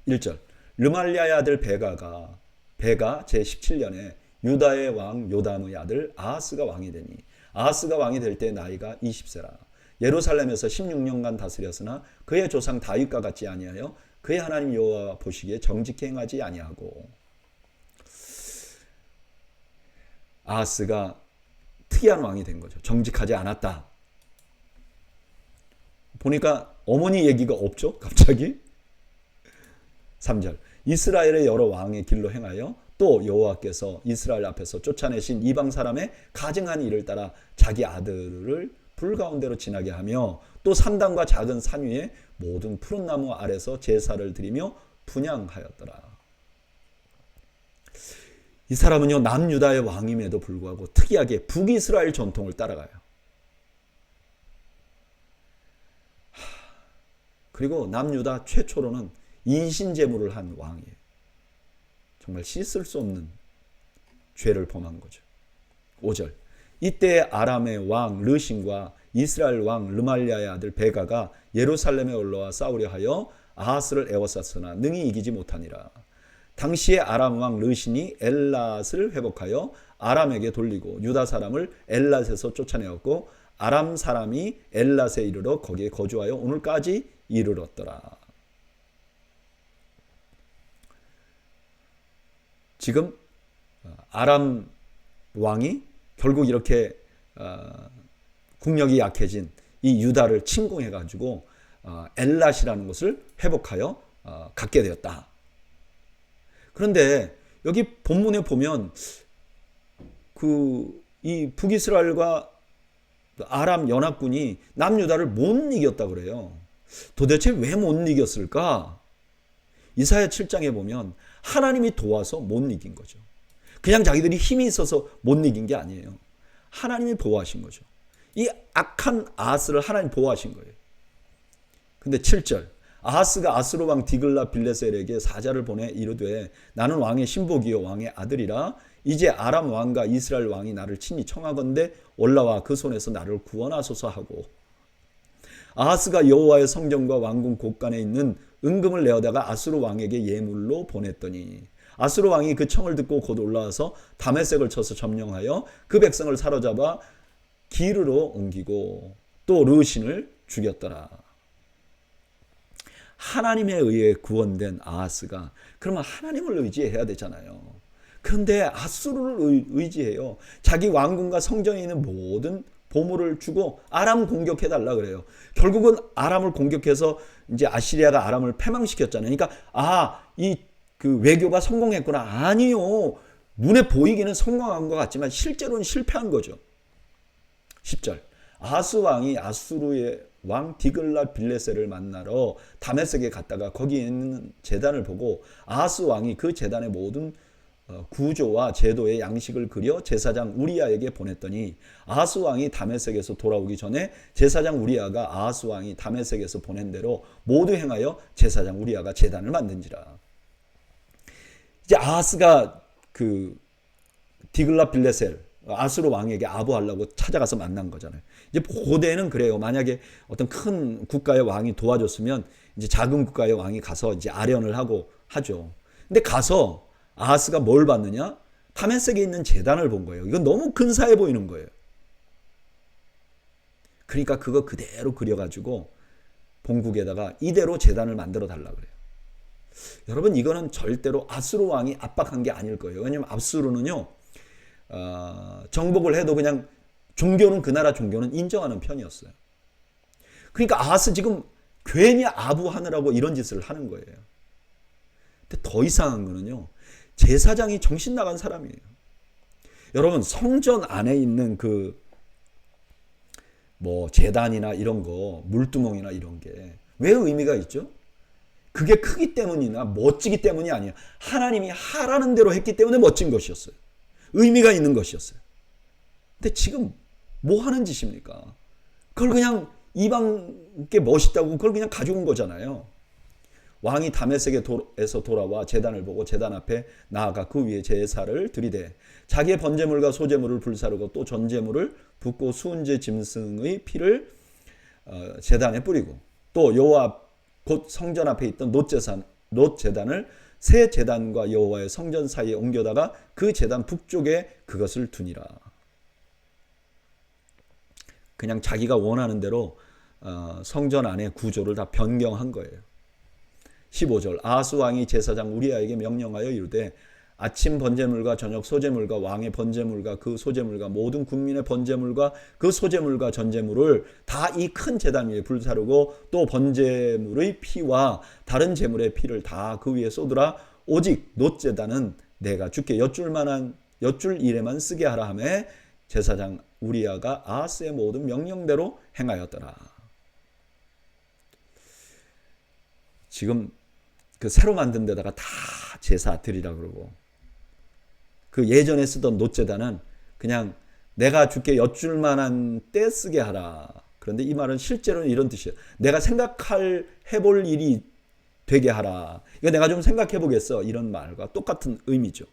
1절, 르말리아의 아들 베가 제17년에 유다의 왕 요담의 아들 아하스가 왕이 되니 아하스가 왕이 될 때 나이가 20세라. 예루살렘에서 16년간 다스렸으나 그의 조상 다윗과 같지 아니하여 그의 하나님 여호와 보시기에 정직히 행하지 아니하고. 아하스가 특이한 왕이 된 거죠. 정직하지 않았다. 보니까 어머니 얘기가 없죠, 갑자기. 3절, 이스라엘의 여러 왕의 길로 행하여 또 여호와께서 이스라엘 앞에서 쫓아내신 이방 사람의 가증한 일을 따라 자기 아들을 불 가운데로 지나게 하며 또 산당과 작은 산 위에 모든 푸른 나무 아래서 제사를 드리며 분향하였더라. 이 사람은요, 남유다의 왕임에도 불구하고 특이하게 북이스라엘 전통을 따라가요. 그리고 남유다 최초로는 인신제물을 한 왕이에요. 정말 씻을 수 없는 죄를 범한 거죠. 5절, 이때 아람의 왕 르신과 이스라엘 왕 르말리아의 아들 베가가 예루살렘에 올라와 싸우려 하여 아하스를 에워쌌으나 능히 이기지 못하니라. 당시에 아람 왕 르신이 엘랏을 회복하여 아람에게 돌리고 유다 사람을 엘랏에서 쫓아내었고 아람 사람이 엘랏에 이르러 거기에 거주하여 오늘까지 이르렀더라. 지금 아람 왕이 결국 이렇게 국력이 약해진 이 유다를 침공해가지고 엘랏이라는 곳을 회복하여 갖게 되었다. 그런데 여기 본문에 보면 이 북이스라엘과 아람 연합군이 남유다를 못 이겼다 그래요. 도대체 왜 못 이겼을까? 이사야 7장에 보면 하나님이 도와서 못 이긴 거죠. 그냥 자기들이 힘이 있어서 못 이긴 게 아니에요. 하나님이 보호하신 거죠. 이 악한 아하스를 하나님 보호하신 거예요. 근데 7절 아하스가 아스로 왕 디글라 빌레셀에게 사자를 보내 이르되 나는 왕의 신복이요 왕의 아들이라 이제 아람 왕과 이스라엘 왕이 나를 친히 청하건대 올라와 그 손에서 나를 구원하소서 하고 아하스가 여호와의 성전과 왕궁 곳간에 있는 은금을 내어다가 아수르 왕에게 예물로 보냈더니 아수르 왕이 그 청을 듣고 곧 올라와서 다메섹을 쳐서 점령하여 그 백성을 사로잡아 기르로 옮기고 또 르신을 죽였더라. 하나님에 의해 구원된 아하스가 그러면 하나님을 의지해야 되잖아요. 그런데 아수르를 의지해요. 자기 왕궁과 성전에 있는 모든 보물을 주고 아람 공격해달라 그래요. 결국은 아람을 공격해서 이제 아시리아가 아람을 패망시켰잖아요. 그러니까 이 그 외교가 성공했구나. 아니요. 눈에 보이기는 성공한 것 같지만 실제로는 실패한 거죠. 10절 아하스 왕이 아수르의 왕 디글라 빌레셀을 만나러 다메섹에 갔다가 거기에 있는 제단을 보고 아하스 왕이 그 제단의 모든 구조와 제도의 양식을 그려 제사장 우리야에게 보냈더니 아하스 왕이 다메섹에서 돌아오기 전에 제사장 우리야가 아하스 왕이 다메섹에서 보낸 대로 모두 행하여 제사장 우리야가 제단을 만든지라. 이제 아하스가 그 디글라 빌레셀 아수르 왕에게 아부하려고 찾아가서 만난 거잖아요. 이제 고대는 그래요. 만약에 어떤 큰 국가의 왕이 도와줬으면 이제 작은 국가의 왕이 가서 이제 아련을 하고 하죠. 근데 가서 아하스가 뭘 봤느냐? 다메섹에 있는 제단을 본 거예요. 이건 너무 근사해 보이는 거예요. 그러니까 그거 그대로 그려가지고 본국에다가 이대로 제단을 만들어 달라 그래요. 여러분 이거는 절대로 아수르 왕이 압박한 게 아닐 거예요. 왜냐하면 아수르는요 정복을 해도 그냥 종교는 그 나라 종교는 인정하는 편이었어요. 그러니까 아하스 지금 괜히 아부하느라고 이런 짓을 하는 거예요. 근데 더 이상한 거는요. 제사장이 정신 나간 사람이에요. 여러분 성전 안에 있는 그 뭐 제단이나 이런 거 물두멍이나 이런 게 왜 의미가 있죠? 그게 크기 때문이나 멋지기 때문이 아니에요. 하나님이 하라는 대로 했기 때문에 멋진 것이었어요. 의미가 있는 것이었어요. 근데 지금 뭐 하는 짓입니까? 그걸 그냥 이방께 멋있다고 그걸 그냥 가져온 거잖아요. 왕이 다메섹에서 돌아와 제단을 보고 제단 앞에 나아가 그 위에 제사를 드리되 자기의 번제물과 소제물을 불사르고 또 전제물을 붓고 수은제 짐승의 피를 제단에 뿌리고 또 여호와 곧 성전 앞에 있던 놋 제단을 새 제단과 여호와의 성전 사이에 옮겨다가 그 제단 북쪽에 그것을 두니라. 그냥 자기가 원하는 대로 성전 안의 구조를 다 변경한 거예요. 15절 아하스 왕이 제사장 우리야에게 명령하여 이르되 아침 번제물과 저녁 소제물과 왕의 번제물과 그 소제물과 모든 국민의 번제물과 그 소제물과 전제물을 다 이 큰 제단 위에 불사르고 또 번제물의 피와 다른 제물의 피를 다 그 위에 쏟으라. 오직 놋 제단은 내가 주께 여쭐 일에만 쓰게 하라 하매 제사장 우리야가 아하스의 모든 명령대로 행하였더라. 지금 그 새로 만든 데다가 다 제사 드리라 그러고 그 예전에 쓰던 놋제단은 그냥 내가 주께 여쭐 만한 때 쓰게 하라. 그런데 이 말은 실제로는 이런 뜻이에요. 내가 해볼 일이 되게 하라. 이거 내가 좀 생각해 보겠어. 이런 말과 똑같은 의미죠.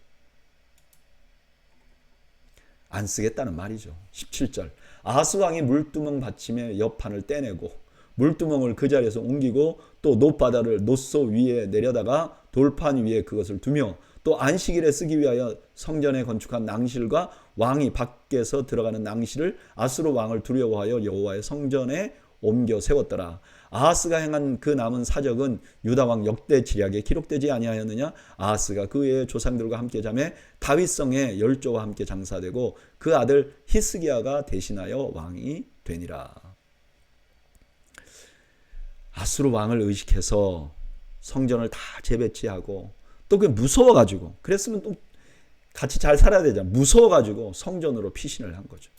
안 쓰겠다는 말이죠. 17절 아하스 왕이 물두멍 받침의 옆판을 떼내고 물두멍을 그 자리에서 옮기고 또 놋바다를 놋소 위에 내려다가 돌판 위에 그것을 두며 또 안식일에 쓰기 위하여 성전에 건축한 낭실과 왕이 밖에서 들어가는 낭실을 아수르 왕을 두려워하여 여호와의 성전에 옮겨 세웠더라. 아하스가 행한 그 남은 사적은 유다 왕 역대 지략에 기록되지 아니하였느냐? 아하스가 그의 조상들과 함께 잠에 다윗성의 열조와 함께 장사되고 그 아들 히스기야가 대신하여 왕이 되니라. 아수르 왕을 의식해서 성전을 다 재배치하고 또 그게 무서워가지고 그랬으면 또 같이 잘 살아야 되잖아. 무서워가지고 성전으로 피신을 한 거죠.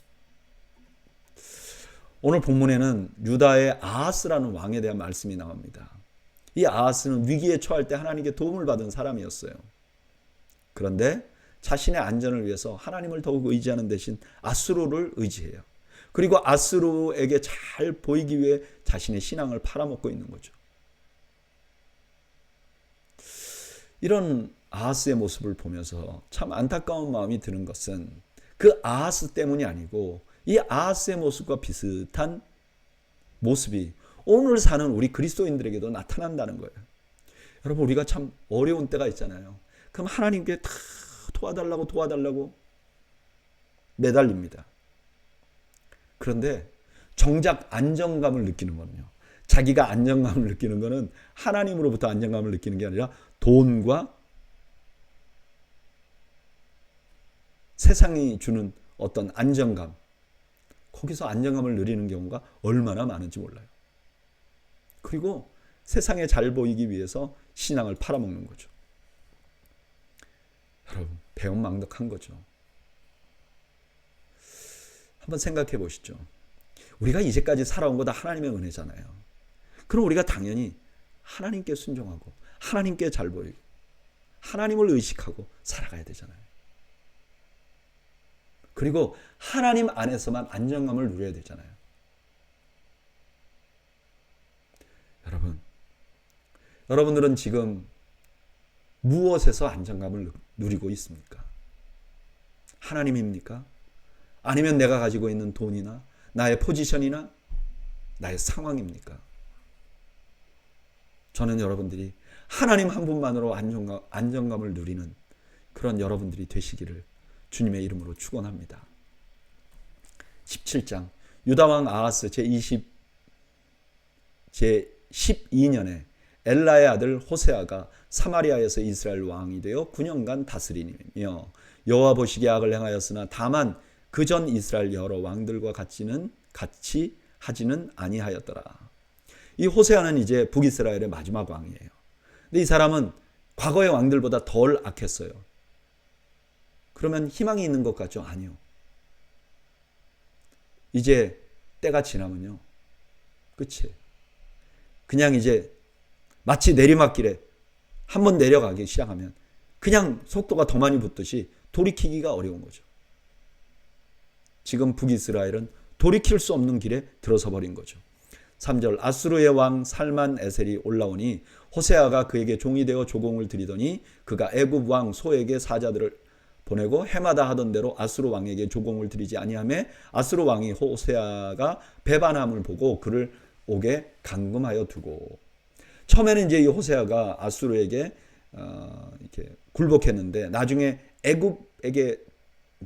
오늘 본문에는 유다의 아하스라는 왕에 대한 말씀이 나옵니다. 이 아하스는 위기에 처할 때 하나님께 도움을 받은 사람이었어요. 그런데 자신의 안전을 위해서 하나님을 더욱 의지하는 대신 아수르를 의지해요. 그리고 아수르에게 잘 보이기 위해 자신의 신앙을 팔아먹고 있는 거죠. 이런 아하스의 모습을 보면서 참 안타까운 마음이 드는 것은 그 아하스 때문이 아니고 이 아하스의 모습과 비슷한 모습이 오늘 사는 우리 그리스도인들에게도 나타난다는 거예요. 여러분, 우리가 참 어려운 때가 있잖아요. 그럼 하나님께 다 도와달라고 매달립니다. 그런데 정작 안정감을 느끼는 거는요, 자기가 안정감을 느끼는 거는 하나님으로부터 안정감을 느끼는 게 아니라 돈과 세상이 주는 어떤 안정감, 거기서 안정감을 누리는 경우가 얼마나 많은지 몰라요. 그리고 세상에 잘 보이기 위해서 신앙을 팔아먹는 거죠. 여러분, 배은망덕한 거죠. 한번 생각해 보시죠. 우리가 이제까지 살아온 거 다 하나님의 은혜잖아요. 그럼 우리가 당연히 하나님께 순종하고 하나님께 잘 보이고 하나님을 의식하고 살아가야 되잖아요. 그리고 하나님 안에서만 안정감을 누려야 되잖아요. 여러분들은 지금 무엇에서 안정감을 누리고 있습니까? 하나님입니까? 아니면 내가 가지고 있는 돈이나 나의 포지션이나 나의 상황입니까? 저는 여러분들이 하나님 한 분만으로 안정감을 누리는 그런 여러분들이 되시기를 주님의 이름으로 축원합니다. 17장 유다왕 아하스 제12년에 엘라의 아들 호세아가 사마리아에서 이스라엘 왕이 되어 9년간 다스리며 여호와 보시기에 악을 행하였으나 다만 그전 이스라엘 여러 왕들과 같이 하지는 아니하였더라. 이 호세아는 이제 북이스라엘의 마지막 왕이에요. 근데 이 사람은 과거의 왕들보다 덜 악했어요. 그러면 희망이 있는 것 같죠? 아니요. 이제 때가 지나면요, 끝이에요. 그냥 이제 마치 내리막길에 한번 내려가기 시작하면 그냥 속도가 더 많이 붙듯이 돌이키기가 어려운 거죠. 지금 북이스라엘은 돌이킬 수 없는 길에 들어서 버린 거죠. 3절 아수르의 왕 살만 에셀이 올라오니 호세아가 그에게 종이 되어 조공을 드리더니 그가 애굽 왕 소에게 사자들을 보내고 해마다 하던 대로 아수르 왕에게 조공을 드리지 아니하매 아수르 왕이 호세아가 배반함을 보고 그를 옥에 감금하여 두고. 처음에는 이제 이 호세아가 아수르에게 이렇게 굴복했는데 나중에 애굽에게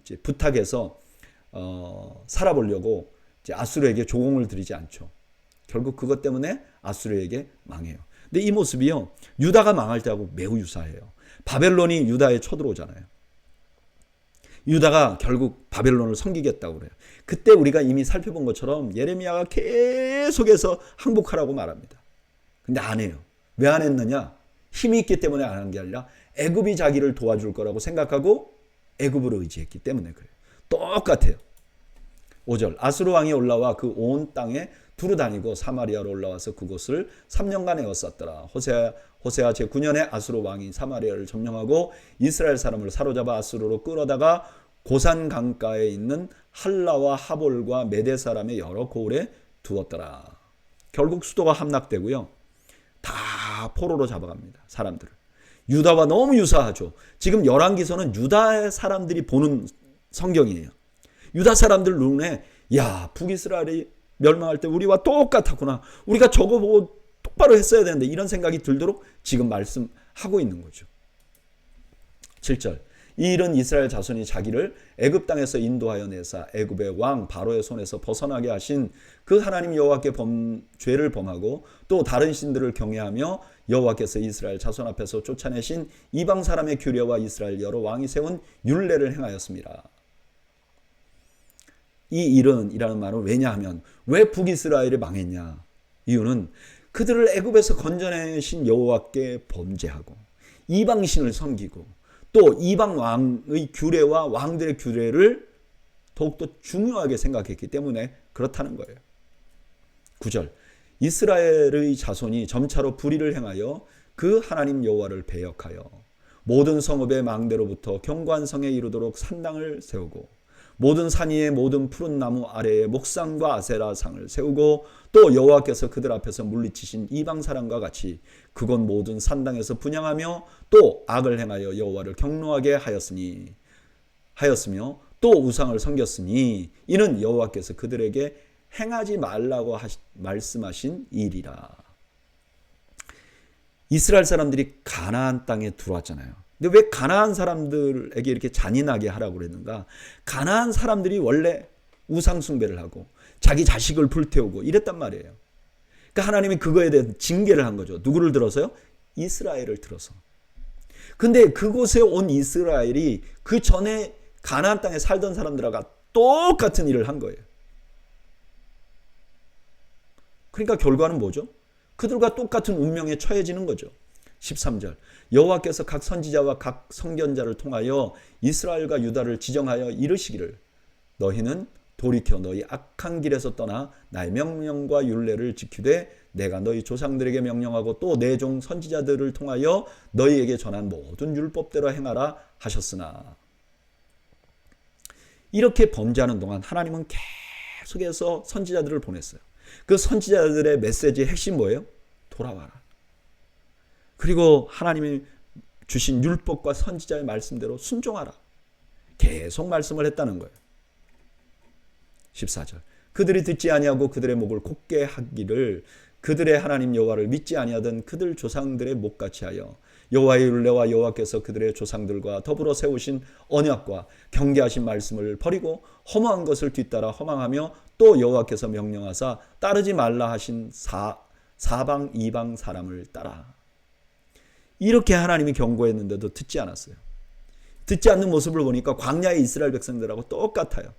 이제 부탁해서 살아보려고 이제 아수르에게 조공을 드리지 않죠. 결국 그것 때문에 아수르에게 망해요. 근데 이 모습이요, 유다가 망할 때하고 매우 유사해요. 바벨론이 유다에 쳐들어오잖아요. 유다가 결국 바벨론을 섬기겠다고 그래요. 그때 우리가 이미 살펴본 것처럼 예레미야가 계속해서 항복하라고 말합니다. 근데 안 해요. 왜 안 했느냐? 힘이 있기 때문에 안 한 게 아니라 애굽이 자기를 도와줄 거라고 생각하고 애굽을 의지했기 때문에 그래요. 똑같아요. 5절 아수르 왕이 올라와 그 온 땅에 두루 다니고 사마리아로 올라와서 그곳을 3년간 에워쌌더라. 호세아 제9년에 아수르 왕이 사마리아를 점령하고 이스라엘 사람을 사로잡아 아수르로 끌어다가 고산 강가에 있는 할라와 하볼과 메대 사람의 여러 고을에 두었더라. 결국 수도가 함락되고요, 다 포로로 잡아갑니다. 사람들을. 유다와 너무 유사하죠. 지금 열왕기서는 유다의 사람들이 보는 성경이에요. 유다 사람들 눈에 야, 북이스라엘이 멸망할 때 우리와 똑같았구나, 우리가 저거 보고 똑바로 했어야 되는데, 이런 생각이 들도록 지금 말씀하고 있는 거죠. 7절 이 일은 이스라엘 자손이 자기를 애굽 땅에서 인도하여 내사 애굽의 왕 바로의 손에서 벗어나게 하신 그 하나님 여호와께 죄를 범하고 또 다른 신들을 경외하며 여호와께서 이스라엘 자손 앞에서 쫓아내신 이방 사람의 규례와 이스라엘 여러 왕이 세운 율례를 행하였습니다. 이 일은 이라는 말은 왜냐하면 왜 북이스라엘이 망했냐? 이유는 그들을 애굽에서 건져내신 여호와께 범죄하고 이방신을 섬기고 또 이방 왕의 규례와 왕들의 규례를 더욱더 중요하게 생각했기 때문에 그렇다는 거예요. 9절 이스라엘의 자손이 점차로 불의를 행하여 그 하나님 여호와를 배역하여 모든 성읍의 망대로부터 견고한 성에 이르도록 산당을 세우고 모든 산 위에 모든 푸른 나무 아래에 목상과 아세라 상을 세우고 또 여호와께서 그들 앞에서 물리치신 이방 사람과 같이 그곳 모든 산당에서 분향하며 또 악을 행하여 여호와를 경노하게 하였으며 또 우상을 섬겼으니 이는 여호와께서 그들에게 행하지 말라고 말씀하신 일이라. 이스라엘 사람들이 가나안 땅에 들어왔잖아요. 근데 왜 가나안 사람들에게 이렇게 잔인하게 하라고 그랬는가? 가나안 사람들이 원래 우상 숭배를 하고 자기 자식을 불태우고 이랬단 말이에요. 그러니까 하나님이 그거에 대한 징계를 한 거죠. 누구를 들어서요? 이스라엘을 들어서. 근데 그곳에 온 이스라엘이 그 전에 가나안 땅에 살던 사람들과 똑같은 일을 한 거예요. 그러니까 결과는 뭐죠? 그들과 똑같은 운명에 처해지는 거죠. 13절 여호와께서 각 선지자와 각 선견자를 통하여 이스라엘과 유다를 지정하여 이르시기를 너희는 돌이켜 너희 악한 길에서 떠나 나의 명령과 율례를 지키되 내가 너희 조상들에게 명령하고 또 내 종 선지자들을 통하여 너희에게 전한 모든 율법대로 행하라 하셨으나 이렇게 범죄하는 동안 하나님은 계속해서 선지자들을 보냈어요. 그 선지자들의 메시지의 핵심 뭐예요? 돌아와라. 그리고 하나님이 주신 율법과 선지자의 말씀대로 순종하라. 계속 말씀을 했다는 거예요. 14절 그들이 듣지 아니하고 그들의 목을 곧게 하기를 그들의 하나님 여호와를 믿지 아니하던 그들 조상들의 목같이 하여 여호와의 율례와 여호와께서 그들의 조상들과 더불어 세우신 언약과 경계하신 말씀을 버리고 허망한 것을 뒤따라 허망하며 또 여호와께서 명령하사 따르지 말라 하신 사방 이방 사람을 따라. 이렇게 하나님이 경고했는데도 듣지 않았어요. 듣지 않는 모습을 보니까 광야의 이스라엘 백성들하고 똑같아요.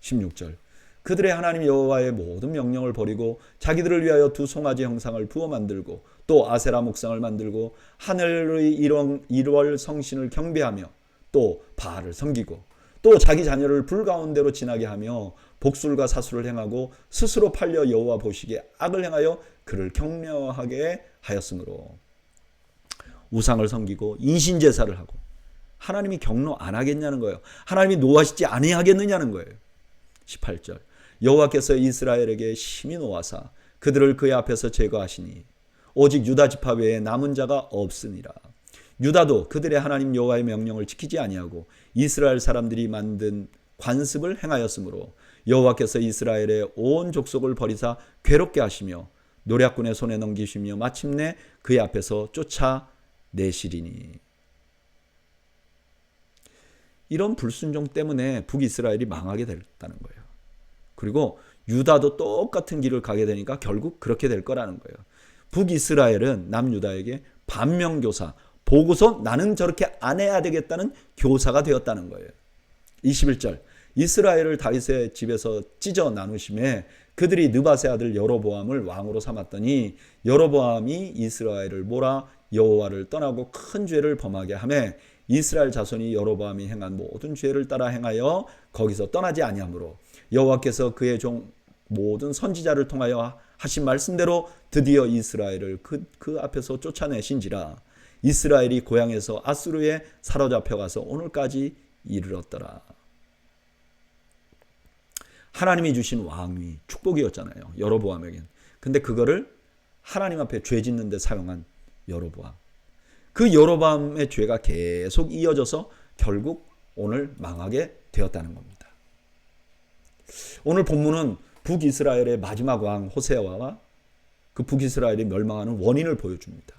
16절 그들의 하나님 여호와의 모든 명령을 버리고 자기들을 위하여 두 송아지 형상을 부어 만들고 또 아세라 목상을 만들고 하늘의 일월 성신을 경배하며 또 바알을 섬기고 또 자기 자녀를 불 가운데로 지나게 하며 복술과 사수를 행하고 스스로 팔려 여호와 보시기에 악을 행하여 그를 경멸하게 하였으므로 우상을 섬기고 인신제사를 하고 하나님이 경로 안 하겠냐는 거예요. 하나님이 노하시지 아니하겠느냐는 거예요. 18절 여호와께서 이스라엘에게 심히 노하사 그들을 그의 앞에서 제거하시니 오직 유다 지파 외에 남은 자가 없으니라. 유다도 그들의 하나님 여호와의 명령을 지키지 아니하고 이스라엘 사람들이 만든 관습을 행하였으므로 여호와께서 이스라엘의 온 족속을 버리사 괴롭게 하시며 노략군의 손에 넘기시며 마침내 그의 앞에서 쫓아내시리니. 이런 불순종 때문에 북이스라엘이 망하게 됐다는 거예요. 그리고 유다도 똑같은 길을 가게 되니까 결국 그렇게 될 거라는 거예요. 북이스라엘은 남유다에게 반면교사, 보고서 나는 저렇게 안 해야 되겠다는 교사가 되었다는 거예요. 21절 이스라엘을 다윗의 집에서 찢어 나누심에 그들이 느밧의 아들 여로보암을 왕으로 삼았더니 여로보암이 이스라엘을 몰아 여호와를 떠나고 큰 죄를 범하게 하매 이스라엘 자손이 여로보암이 행한 모든 죄를 따라 행하여 거기서 떠나지 아니하므로 여호와께서 그의 종 모든 선지자를 통하여 하신 말씀대로 드디어 이스라엘을 그 앞에서 쫓아내신지라. 이스라엘이 고향에서 아수르에 사로잡혀 가서 오늘까지 이르렀더라. 하나님이 주신 왕위 축복이었잖아요. 여로보암에겐. 근데 그거를 하나님 앞에 죄 짓는 데 사용한 여로보암. 그 여로보암의 죄가 계속 이어져서 결국 오늘 망하게 되었다는 겁니다. 오늘 본문은 북이스라엘의 마지막 왕 호세아와 그 북이스라엘이 멸망하는 원인을 보여줍니다.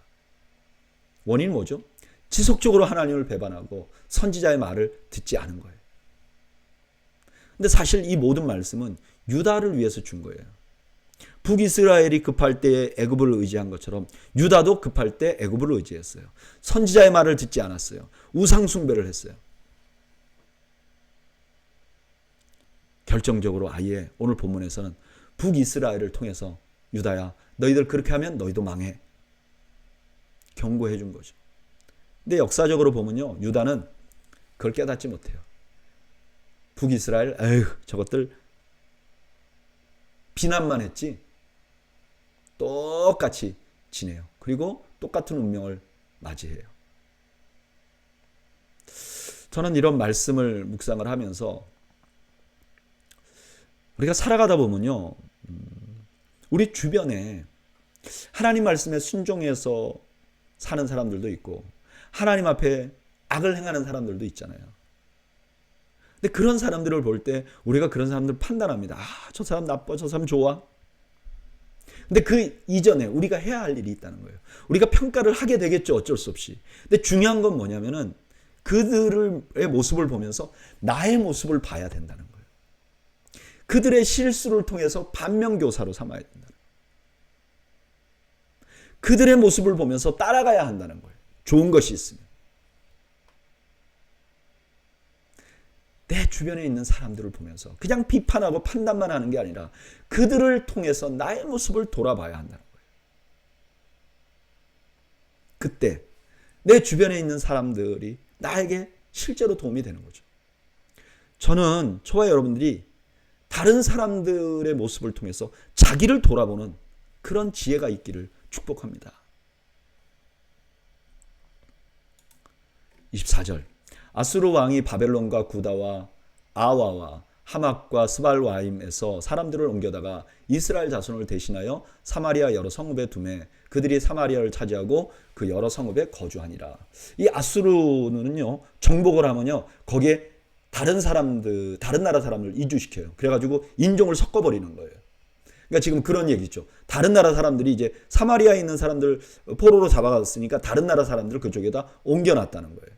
원인이 뭐죠? 지속적으로 하나님을 배반하고 선지자의 말을 듣지 않은 거예요. 근데 사실 이 모든 말씀은 유다를 위해서 준 거예요. 북이스라엘이 급할 때 애굽을 의지한 것처럼 유다도 급할 때 애굽을 의지했어요. 선지자의 말을 듣지 않았어요. 우상 숭배를 했어요. 결정적으로 아예 오늘 본문에서는 북이스라엘을 통해서 유다야 너희들 그렇게 하면 너희도 망해. 경고해 준 거죠. 근데 역사적으로 보면요. 유다는 그걸 깨닫지 못해요. 북이스라엘 에휴 저것들 비난만 했지 똑같이 지내요. 그리고 똑같은 운명을 맞이해요. 저는 이런 말씀을 묵상을 하면서 우리가 살아가다 보면요, 우리 주변에 하나님 말씀에 순종해서 사는 사람들도 있고 하나님 앞에 악을 행하는 사람들도 있잖아요. 근데 그런 사람들을 볼 때 우리가 그런 사람들을 판단합니다. 저 사람 나빠, 저 사람 좋아. 근데 그 이전에 우리가 해야 할 일이 있다는 거예요. 우리가 평가를 하게 되겠죠, 어쩔 수 없이. 근데 중요한 건 뭐냐면은 그들의 모습을 보면서 나의 모습을 봐야 된다는 거예요. 그들의 실수를 통해서 반면교사로 삼아야 된다는 거예요. 그들의 모습을 보면서 따라가야 한다는 거예요. 좋은 것이 있으면. 내 주변에 있는 사람들을 보면서 그냥 비판하고 판단만 하는 게 아니라 그들을 통해서 나의 모습을 돌아봐야 한다는 거예요. 그때 내 주변에 있는 사람들이 나에게 실제로 도움이 되는 거죠. 저는 저와 여러분들이 다른 사람들의 모습을 통해서 자기를 돌아보는 그런 지혜가 있기를 축복합니다. 24절. 아수르 왕이 바벨론과 구다와 아와와 하막과 스발와임에서 사람들을 옮겨다가 이스라엘 자손을 대신하여 사마리아 여러 성읍에 두매 그들이 사마리아를 차지하고 그 여러 성읍에 거주하니라. 이 아수르는요, 정복을 하면요, 거기에 다른 사람들, 다른 나라 사람을 이주시켜요. 그래가지고 인종을 섞어버리는 거예요. 그러니까 지금 그런 얘기죠. 다른 나라 사람들이 이제 사마리아에 있는 사람들 포로로 잡아갔으니까 다른 나라 사람들을 그쪽에다 옮겨놨다는 거예요.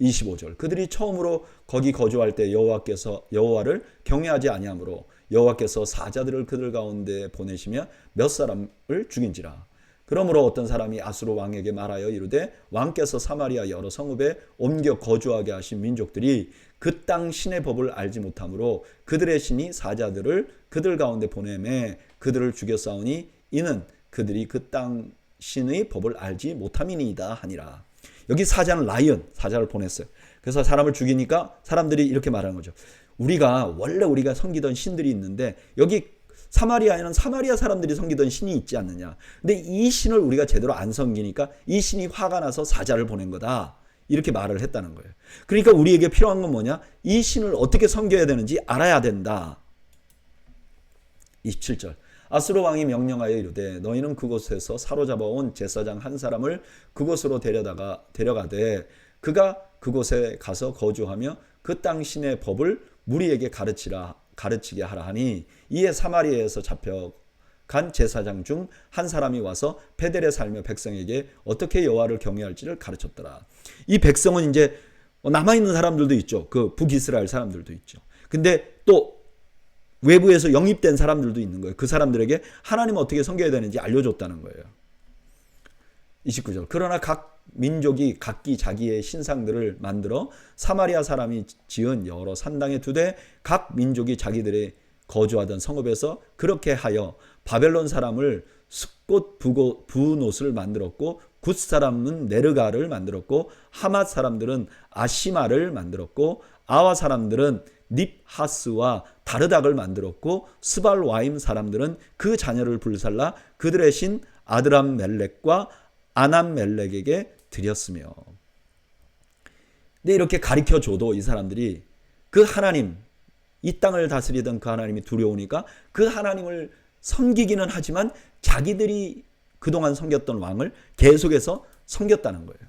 25절. 그들이 처음으로 거기 거주할 때 여호와를 경외하지 아니하므로 여호와께서 사자들을 그들 가운데 보내시며 몇 사람을 죽인지라. 그러므로 어떤 사람이 아수르 왕에게 말하여 이르되 왕께서 사마리아 여러 성읍에 옮겨 거주하게 하신 민족들이 그 땅 신의 법을 알지 못하므로 그들의 신이 사자들을 그들 가운데 보내매 그들을 죽였사오니 이는 그들이 그 땅 신의 법을 알지 못함이니이다 하니라. 여기 사자는 라이언, 사자를 보냈어요. 그래서 사람을 죽이니까 사람들이 이렇게 말하는 거죠. 원래 우리가 섬기던 신들이 있는데 여기 사마리아에는 사마리아 사람들이 섬기던 신이 있지 않느냐. 근데 이 신을 우리가 제대로 안 섬기니까 이 신이 화가 나서 사자를 보낸 거다. 이렇게 말을 했다는 거예요. 그러니까 우리에게 필요한 건 뭐냐? 이 신을 어떻게 섬겨야 되는지 알아야 된다. 27절. 아수르 왕이 명령하여 이르되 너희는 그곳에서 사로잡아온 제사장 한 사람을 그곳으로 데려가되 그가 그곳에 가서 거주하며 그 땅 신의 법을 무리에게 가르치게 하라 하니 이에 사마리아에서 잡혀간 제사장 중 한 사람이 와서 베델에 살며 백성에게 어떻게 여호와를 경외할지를 가르쳤더라. 이 백성은 이제 남아있는 사람들도 있죠. 그 북이스라엘 사람들도 있죠. 근데 또 외부에서 영입된 사람들도 있는 거예요. 그 사람들에게 하나님을 어떻게 섬겨야 되는지 알려줬다는 거예요. 29절. 그러나 각 민족이 각기 자기의 신상들을 만들어 사마리아 사람이 지은 여러 산당에 두되 각 민족이 자기들의 거주하던 성읍에서 그렇게 하여 바벨론 사람을 숫꽃 부옷을 만들었고 굿 사람은 네르가를 만들었고 하맛 사람들은 아시마를 만들었고 아와 사람들은 닙하스와 다르닥을 만들었고 스발와임 사람들은 그 자녀를 불살라 그들의 신 아드람멜렉과 아남멜렉에게 드렸으며. 근데 이렇게 가르쳐줘도 이 사람들이 그 하나님, 이 땅을 다스리던 그 하나님이 두려우니까 그 하나님을 섬기기는 하지만 자기들이 그동안 섬겼던 왕을 계속해서 섬겼다는 거예요.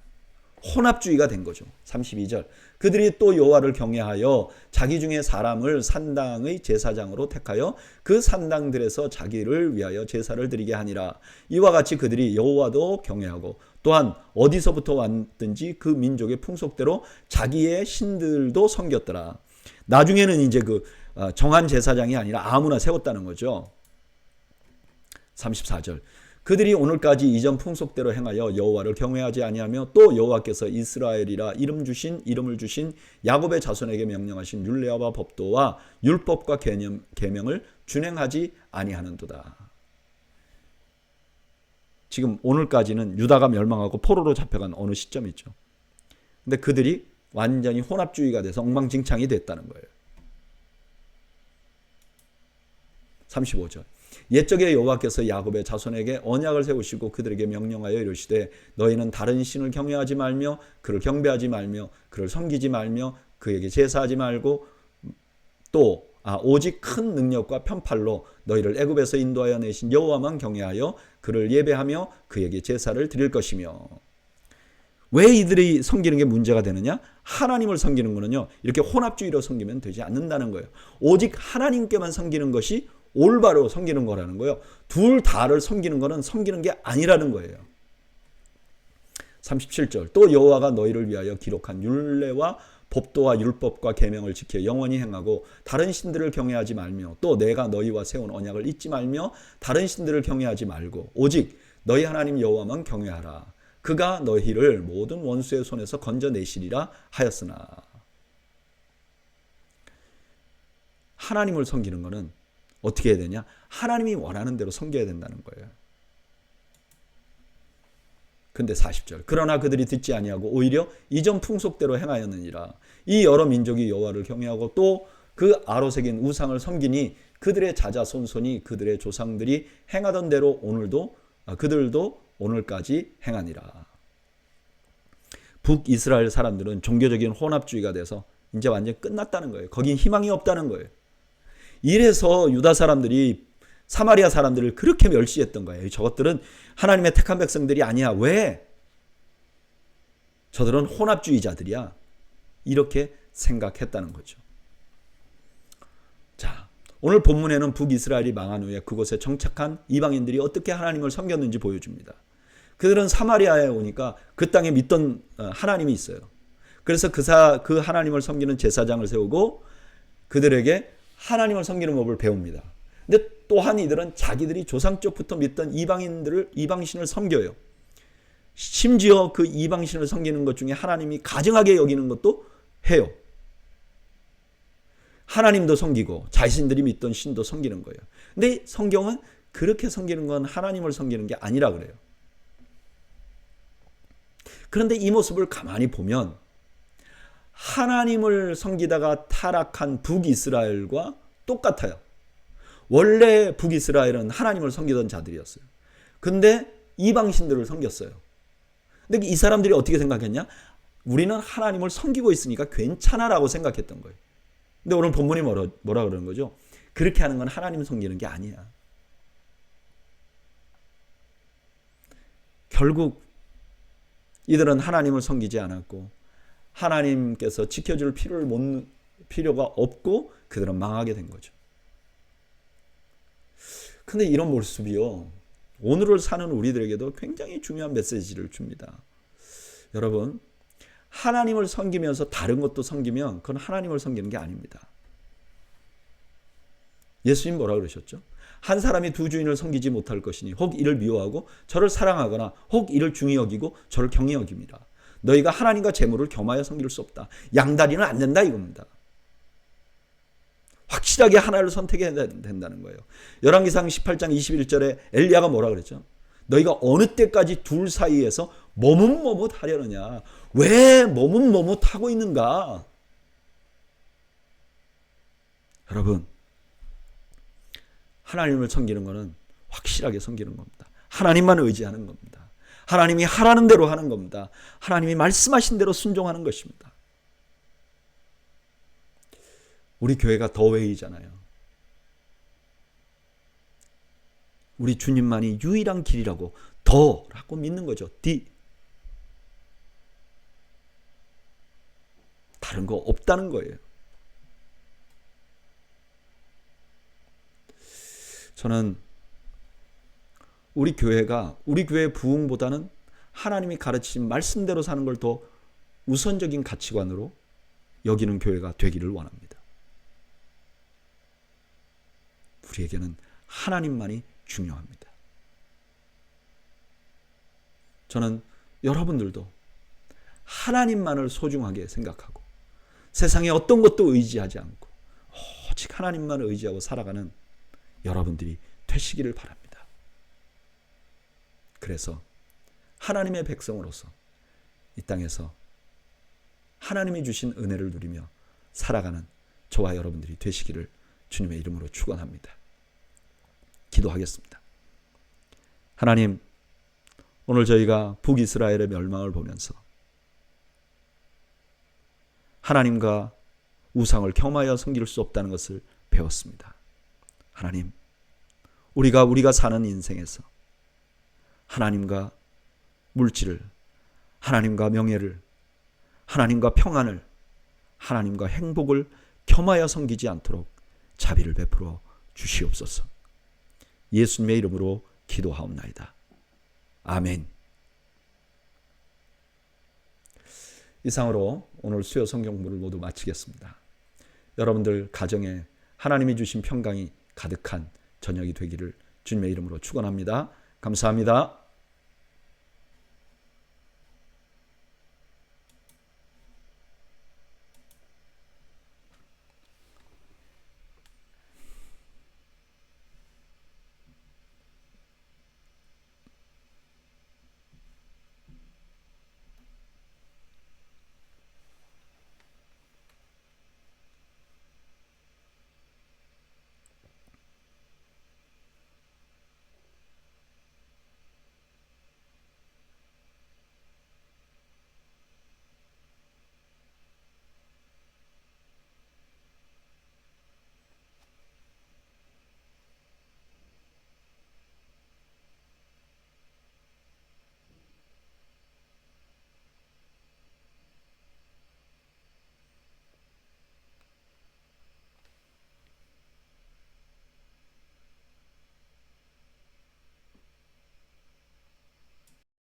혼합주의가 된 거죠. 32절. 그들이 또 여호와를 경외하여 자기 중에 사람을 산당의 제사장으로 택하여 그 산당들에서 자기를 위하여 제사를 드리게 하니라. 이와 같이 그들이 여호와도 경외하고 또한 어디서부터 왔든지 그 민족의 풍속대로 자기의 신들도 섬겼더라. 나중에는 이제 그 정한 제사장이 아니라 아무나 세웠다는 거죠. 34절. 그들이 오늘까지 이전 풍속대로 행하여 여호와를 경외하지 아니하며 또 여호와께서 이스라엘이라 이름을 주신 야곱의 자손에게 명령하신 율례와 법도와 율법과 계명을 준행하지 아니하는도다. 지금 오늘까지는 유다가 멸망하고 포로로 잡혀간 어느 시점이죠. 근데 그들이 완전히 혼합주의가 돼서 엉망진창이 됐다는 거예요. 35절. 옛적에 여호와께서 야곱의 자손에게 언약을 세우시고 그들에게 명령하여 이르시되 너희는 다른 신을 경외하지 말며 그를 경배하지 말며 그를 섬기지 말며 그에게 제사하지 말고 또 오직 큰 능력과 편팔로 너희를 애굽에서 인도하여 내신 여호와만 경외하여 그를 예배하며 그에게 제사를 드릴 것이며. 왜 이들이 섬기는 게 문제가 되느냐? 하나님을 섬기는 거는요, 이렇게 혼합주의로 섬기면 되지 않는다는 거예요. 오직 하나님께만 섬기는 것이 올바로 섬기는 거라는 거예요. 둘 다를 섬기는 거는 섬기는 게 아니라는 거예요. 37절. 또 여호와가 너희를 위하여 기록한 율례와 법도와 율법과 계명을 지켜 영원히 행하고 다른 신들을 경외하지 말며 또 내가 너희와 세운 언약을 잊지 말며 다른 신들을 경외하지 말고 오직 너희 하나님 여호와만 경외하라. 그가 너희를 모든 원수의 손에서 건져내시리라 하였으나. 하나님을 섬기는 것은 어떻게 해야 되냐? 하나님이 원하는 대로 섬겨야 된다는 거예요. 근데 40절. 그러나 그들이 듣지 아니하고 오히려 이전 풍속대로 행하였느니라. 이 여러 민족이 여호와를 경외하고 또 그 아로새긴 우상을 섬기니 그들의 자자손손이 그들의 조상들이 행하던 대로 그들도 오늘까지 행하니라. 북이스라엘 사람들은 종교적인 혼합주의가 돼서 이제 완전히 끝났다는 거예요. 거긴 희망이 없다는 거예요. 이래서 유다 사람들이 사마리아 사람들을 그렇게 멸시했던 거예요. 저것들은 하나님의 택한 백성들이 아니야. 왜? 저들은 혼합주의자들이야. 이렇게 생각했다는 거죠. 자, 오늘 본문에는 북이스라엘이 망한 후에 그곳에 정착한 이방인들이 어떻게 하나님을 섬겼는지 보여줍니다. 그들은 사마리아에 오니까 그 땅에 믿던 하나님이 있어요. 그래서 그 하나님을 섬기는 제사장을 세우고 그들에게 하나님을 섬기는 법을 배웁니다. 근데 또한 이들은 자기들이 조상 쪽부터 믿던 이방신을 섬겨요. 심지어 그 이방신을 섬기는 것 중에 하나님이 가증하게 여기는 것도 해요. 하나님도 섬기고 자신들이 믿던 신도 섬기는 거예요. 근데 성경은 그렇게 섬기는 건 하나님을 섬기는 게 아니라 그래요. 그런데 이 모습을 가만히 보면 하나님을 섬기다가 타락한 북이스라엘과 똑같아요. 원래 북이스라엘은 하나님을 섬기던 자들이었어요. 근데 이방신들을 섬겼어요. 근데 이 사람들이 어떻게 생각했냐? 우리는 하나님을 섬기고 있으니까 괜찮아라고 생각했던 거예요. 근데 오늘 본문이 뭐라 그러는 거죠? 그렇게 하는 건 하나님 섬기는 게 아니야. 결국 이들은 하나님을 섬기지 않았고 하나님께서 지켜줄 필요가 없고 그들은 망하게 된 거죠. 근데 이런 모습이요, 오늘을 사는 우리들에게도 굉장히 중요한 메시지를 줍니다. 여러분, 하나님을 섬기면서 다른 것도 섬기면 그건 하나님을 섬기는 게 아닙니다. 예수님 뭐라 그러셨죠? 한 사람이 두 주인을 섬기지 못할 것이니 혹 이를 미워하고 저를 사랑하거나 혹 이를 중히 여기고 저를 경히 여깁니다. 너희가 하나님과 재물을 겸하여 섬길 수 없다. 양다리는 안 된다 이겁니다. 확실하게 하나를 선택해야 된다는 거예요. 열왕기상 18장 21절에 엘리야가 뭐라 그랬죠? 너희가 어느 때까지 둘 사이에서 머뭇머뭇하려느냐. 왜 머뭇머뭇하고 있는가? 여러분, 하나님을 섬기는 것은 확실하게 섬기는 겁니다. 하나님만 의지하는 겁니다. 하나님이 하라는 대로 하는 겁니다. 하나님이 말씀하신 대로 순종하는 것입니다. 우리 교회가 더 웨이잖아요. 우리 주님만이 유일한 길이라고, 더라고 믿는 거죠. 다른 거 없다는 거예요. 저는 우리 교회의 부흥보다는 하나님이 가르치신 말씀대로 사는 걸 더 우선적인 가치관으로 여기는 교회가 되기를 원합니다. 우리에게는 하나님만이 중요합니다. 저는 여러분들도 하나님만을 소중하게 생각하고 세상에 어떤 것도 의지하지 않고 오직 하나님만을 의지하고 살아가는 여러분들이 되시기를 바랍니다. 그래서 하나님의 백성으로서 이 땅에서 하나님이 주신 은혜를 누리며 살아가는 저와 여러분들이 되시기를 주님의 이름으로 축원합니다. 기도하겠습니다. 하나님, 오늘 저희가 북이스라엘의 멸망을 보면서 하나님과 우상을 겸하여 섬길 수 없다는 것을 배웠습니다. 하나님, 우리가 사는 인생에서 하나님과 물질을, 하나님과 명예를, 하나님과 평안을, 하나님과 행복을 겸하여 섬기지 않도록 자비를 베풀어 주시옵소서. 예수님의 이름으로 기도하옵나이다. 아멘. 이상으로 오늘 수요 성경 공부를 모두 마치겠습니다. 여러분들 가정에 하나님이 주신 평강이 가득한 저녁이 되기를 주님의 이름으로 축원합니다. 감사합니다.